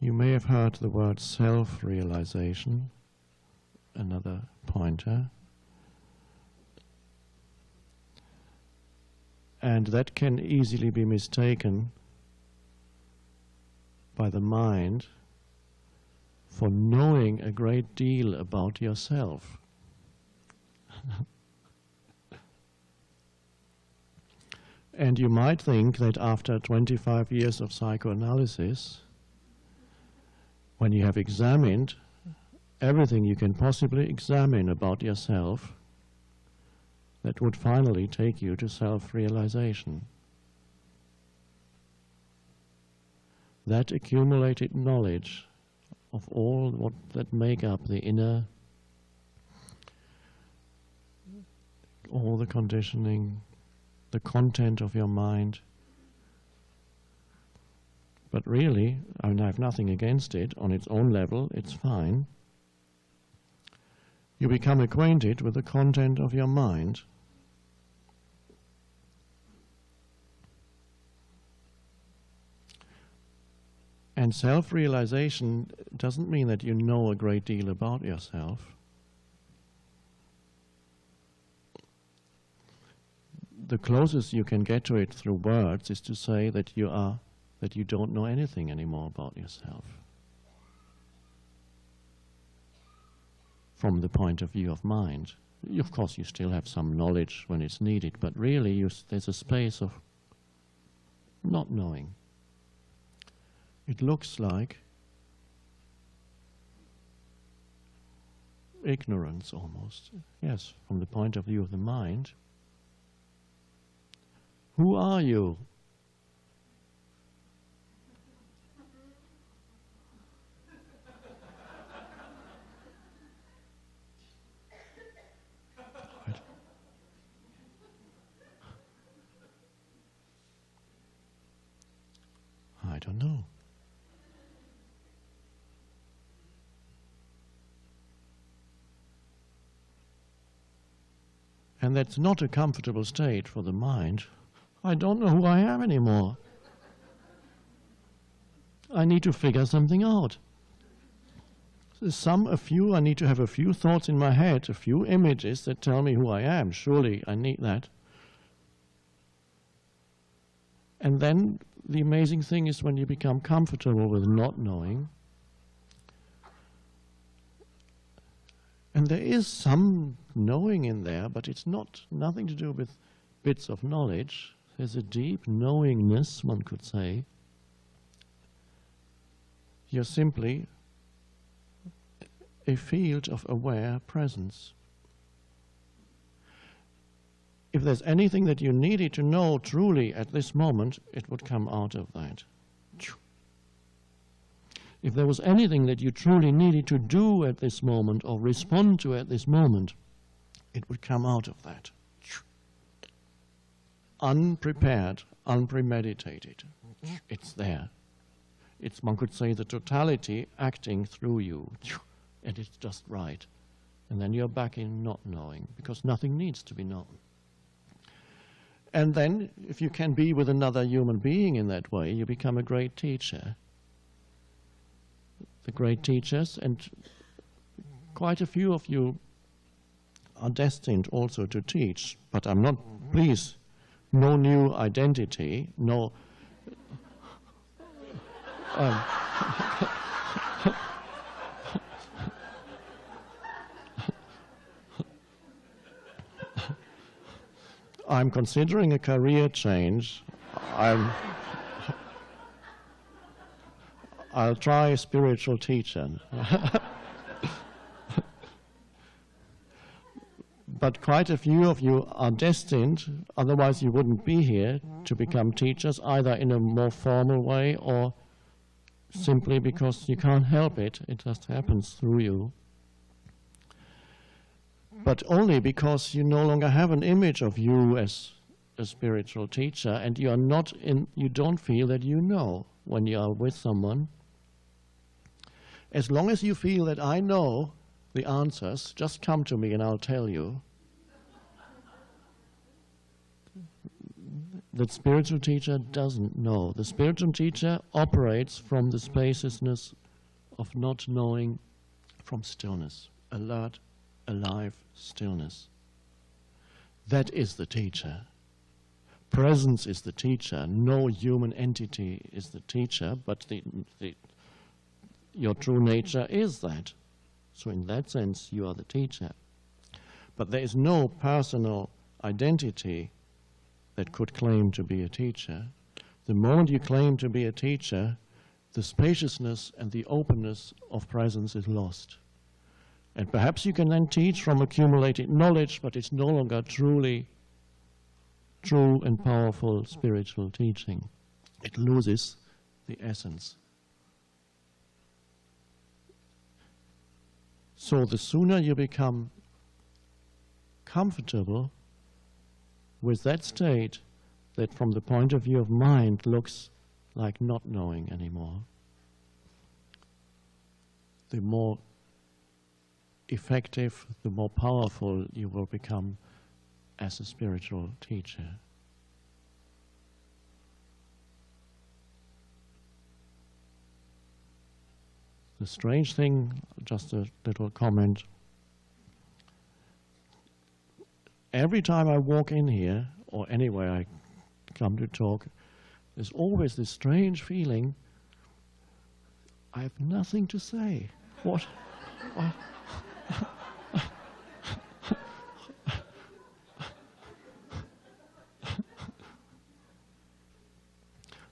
You may have heard the word self-realization. another pointer. And that can easily be mistaken by the mind for knowing a great deal about yourself. And you might think that after 25 years of psychoanalysis, when you have examined everything you can possibly examine about yourself, that would finally take you to self-realization. That accumulated knowledge of all what that make up the inner, all the conditioning, the content of your mind. But really, I mean, I have nothing against it. On its own level, it's fine. You become acquainted with the content of your mind. And self-realization doesn't mean that you know a great deal about yourself. The closest you can get to it through words is to say that you don't know anything anymore about yourself. From the point of view of mind. Of course, you still have some knowledge when it's needed, but really there's a space of not knowing. It looks like ignorance almost. Yes, from the point of view of the mind. Who are you? I don't know. And that's not a comfortable state for the mind. I don't know who I am anymore. I need to figure something out. I need to have a few thoughts in my head, a few images that tell me who I am. Surely I need that. And then the amazing thing is when you become comfortable with not knowing, and there is some knowing in there, but it's nothing to do with bits of knowledge. There's a deep knowingness, one could say. You're simply a field of aware presence. If there's anything that you needed to know truly at this moment, it would come out of that. If there was anything that you truly needed to do at this moment or respond to at this moment, it would come out of that. Unprepared, unpremeditated. It's there. It's, one could say, the totality acting through you. And it's just right. And then you're back in not knowing, because nothing needs to be known. And then, if you can be with another human being in that way, you become a great teacher. The great teachers, and quite a few of you are destined also to teach, but I'm not, please, no new identity, no... I'm considering a career change. I'll try a spiritual teacher. But quite a few of you are destined, otherwise you wouldn't be here, to become teachers, either in a more formal way or simply because you can't help it. It just happens through you. But only because you no longer have an image of you as a spiritual teacher, and you don't feel that you know when you are with someone. As long as you feel that I know the answers, just come to me and I'll tell you. The spiritual teacher doesn't know. The spiritual teacher operates from the spaciousness of not knowing, from stillness, alert, alive stillness. That is the teacher. Presence is the teacher. No human entity is the teacher, but your true nature is that. So in that sense, you are the teacher. But there is no personal identity that could claim to be a teacher. The moment you claim to be a teacher, the spaciousness and the openness of presence is lost. And perhaps you can then teach from accumulated knowledge, but it's no longer truly true and powerful spiritual teaching. It loses the essence. So the sooner you become comfortable with that state that from the point of view of mind looks like not knowing anymore, the more effective, the more powerful you will become as a spiritual teacher. The strange thing, just a little comment, every time I walk in here, or anywhere I come to talk, there's always this strange feeling, I have nothing to say. What?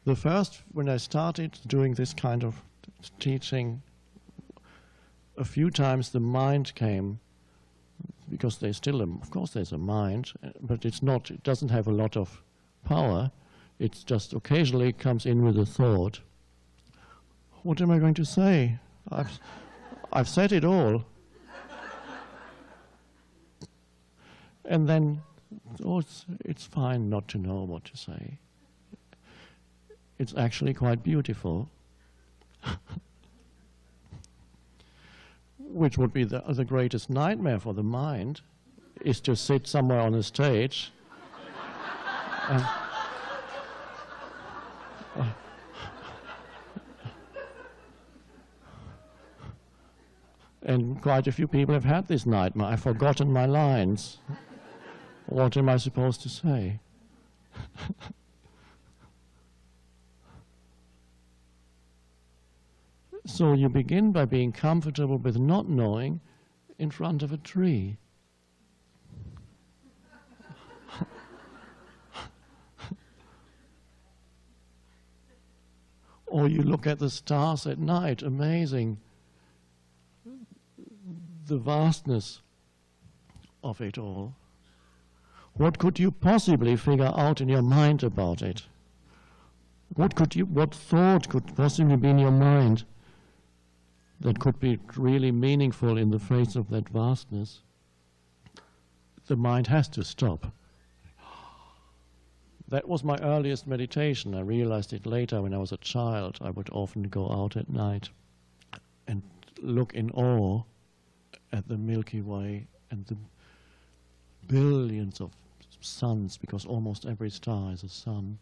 The first, when I started doing this kind of teaching, a few times the mind came, because there's still, of course there's a mind, but it's not, it doesn't have a lot of power. It's just occasionally comes in with a thought. What am I going to say? I've said it all. And then, oh, it's fine not to know what to say. It's actually quite beautiful. Which would be the greatest nightmare for the mind, is to sit somewhere on a stage and quite a few people have had this nightmare. I've forgotten my lines. What am I supposed to say? So you begin by being comfortable with not knowing in front of a tree. Or you look at the stars at night, amazing. The vastness of it all. What could you possibly figure out in your mind about it? What thought could possibly be in your mind that could be really meaningful in the face of that vastness? The mind has to stop. That was my earliest meditation. I realized it later when I was a child. I would often go out at night and look in awe at the Milky Way and the billions of suns, because almost every star is a sun.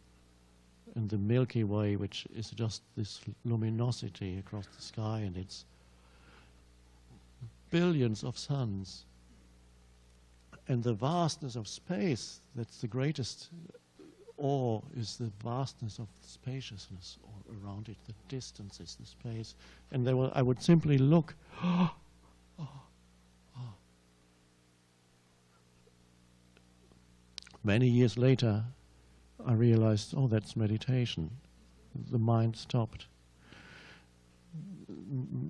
And the Milky Way, which is just this luminosity across the sky, and it's billions of suns. And the vastness of space, that's the greatest awe, is the vastness of the spaciousness all around it, the distances, the space. And I would simply look, Many years later, I realized, oh, that's meditation. The mind stopped.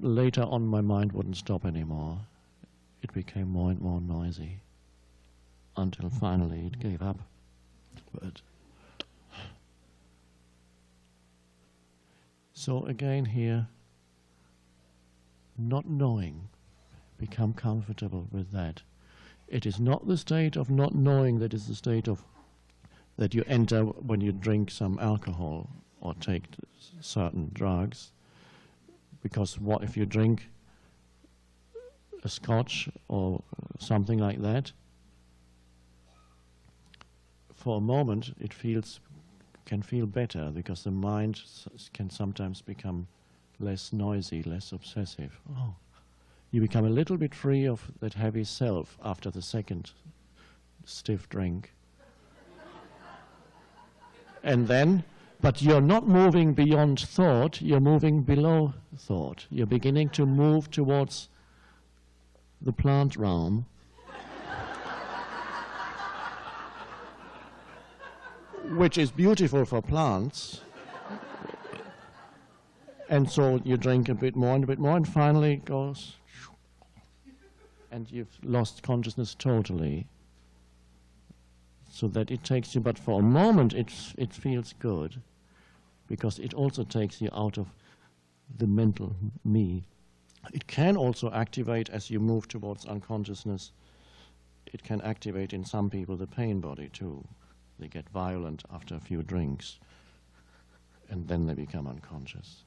Later on, my mind wouldn't stop anymore. It became more and more noisy until finally it gave up. But so again here, not knowing, become comfortable with that. It is not the state of not knowing that is the state of that you enter when you drink some alcohol or take certain drugs. Because what if you drink a scotch or something like that, for a moment it can feel better, because the mind can sometimes become less noisy, less obsessive. Oh, You become a little bit free of that heavy self after the second stiff drink. And then, but you're not moving beyond thought, you're moving below thought. You're beginning to move towards the plant realm. Which is beautiful for plants. And so you drink a bit more, and finally it goes, and you've lost consciousness totally. So that it takes you, but for a moment it feels good, because it also takes you out of the mental me. It can also activate as you move towards unconsciousness. It can activate in some people the pain body too. They get violent after a few drinks, and then they become unconscious.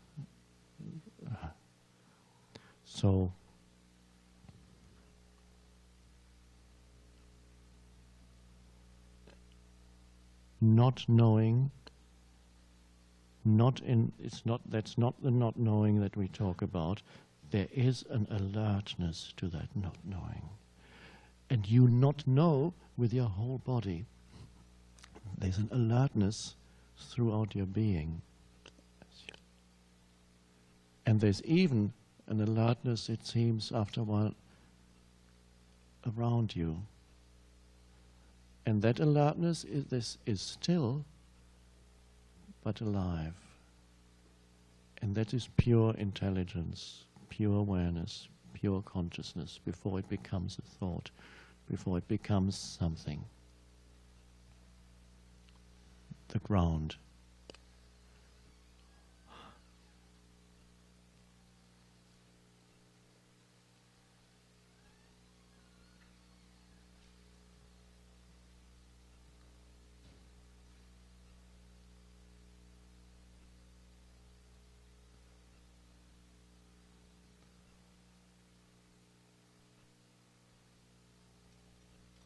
So not knowing, that's not the not knowing that we talk about. There is an alertness to that not knowing. And you not know with your whole body. There's an alertness throughout your being. And there's even an alertness, it seems, after a while, around you. And that alertness is still, but alive. And that is pure intelligence, pure awareness, pure consciousness, before it becomes a thought, before it becomes something. The ground.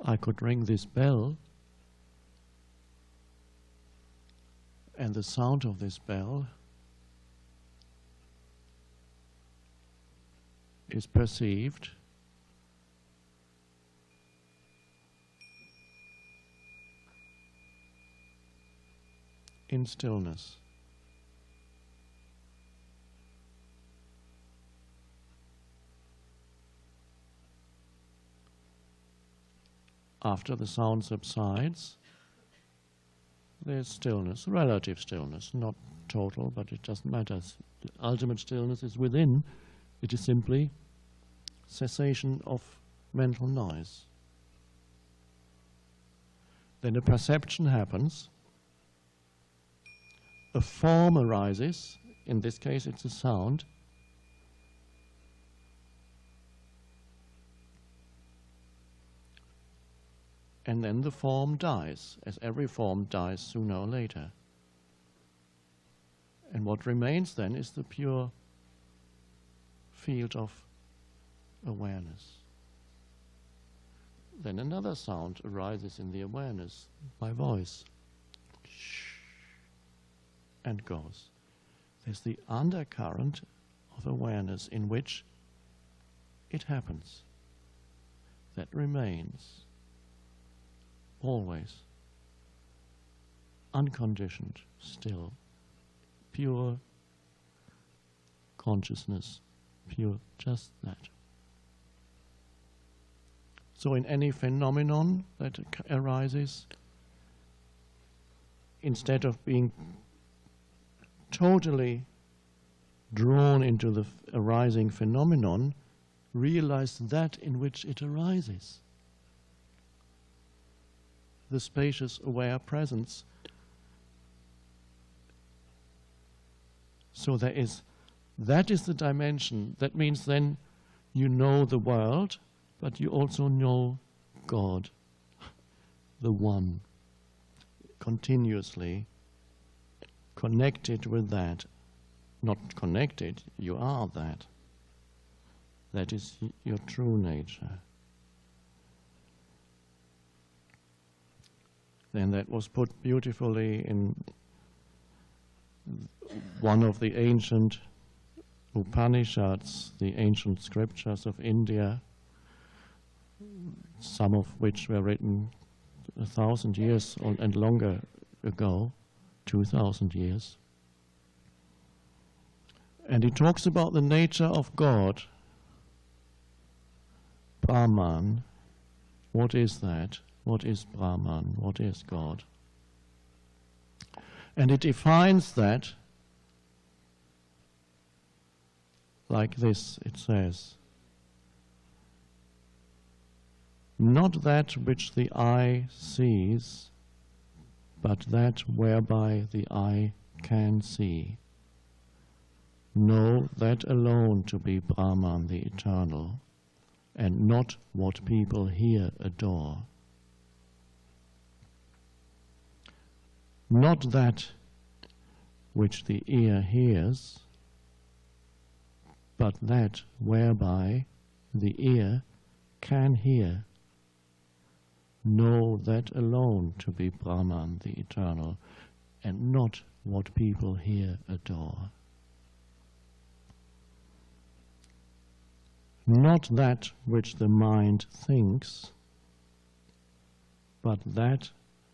I could ring this bell, and the sound of this bell is perceived in stillness. After the sound subsides, there's stillness, relative stillness, not total, but it doesn't matter. The ultimate stillness is within. It is simply cessation of mental noise. Then a perception happens, a form arises, in this case it's a sound, and then the form dies, as every form dies sooner or later. And what remains then is the pure field of awareness. Then another sound arises in the awareness by voice, and goes. There's the undercurrent of awareness in which it happens. That remains. Always unconditioned, still, pure consciousness, pure just that. So in any phenomenon that arises, instead of being totally drawn into the arising phenomenon, realize that in which it arises. The spacious, aware presence. So that is the dimension. That means then you know the world, but you also know God, the One, continuously connected with that. Not connected, you are that. That is your true nature. And that was put beautifully in one of the ancient Upanishads, the ancient scriptures of India, some of which were written 1,000 years and longer ago, 2,000 years. And he talks about the nature of God. Brahman, what is that? What is Brahman? What is God? And it defines that like this, it says, not that which the eye sees, but that whereby the eye can see. Know that alone to be Brahman, the eternal, and not what people here adore. Not that which the ear hears, but that whereby the ear can hear. Know that alone to be Brahman, the eternal, and not what people here adore. Not that which the mind thinks, but that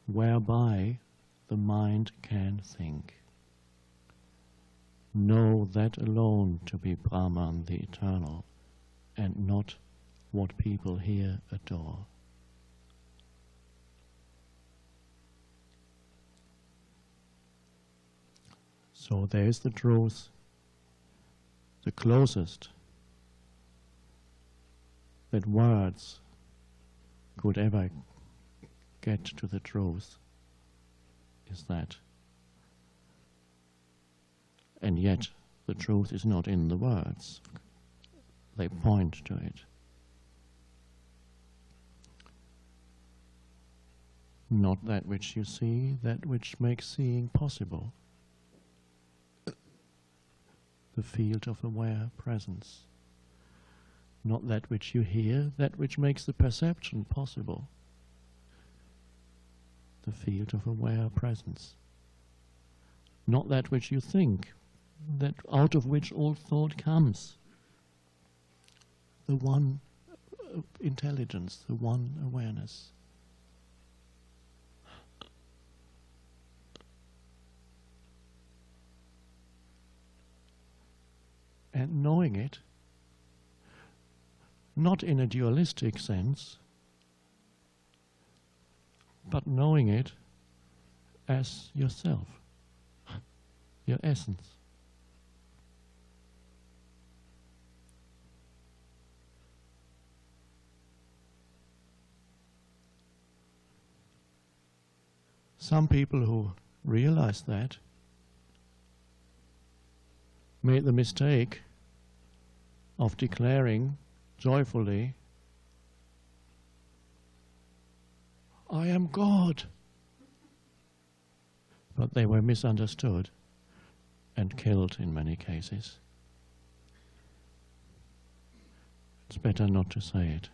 whereby the mind can think. Know that alone to be Brahman, the eternal, and not what people here adore. So there is the truth, the closest that words could ever get to the truth is that. And yet the truth is not in the words. They point to it. Not that which you see, that which makes seeing possible. The field of aware presence. Not that which you hear, that which makes the perception possible. The field of aware presence. Not that which you think, that out of which all thought comes. The one intelligence, the one awareness. And knowing it, not in a dualistic sense, but knowing it as yourself, your essence. Some people who realize that made the mistake of declaring joyfully, I am God. But they were misunderstood and killed in many cases. It's better not to say it.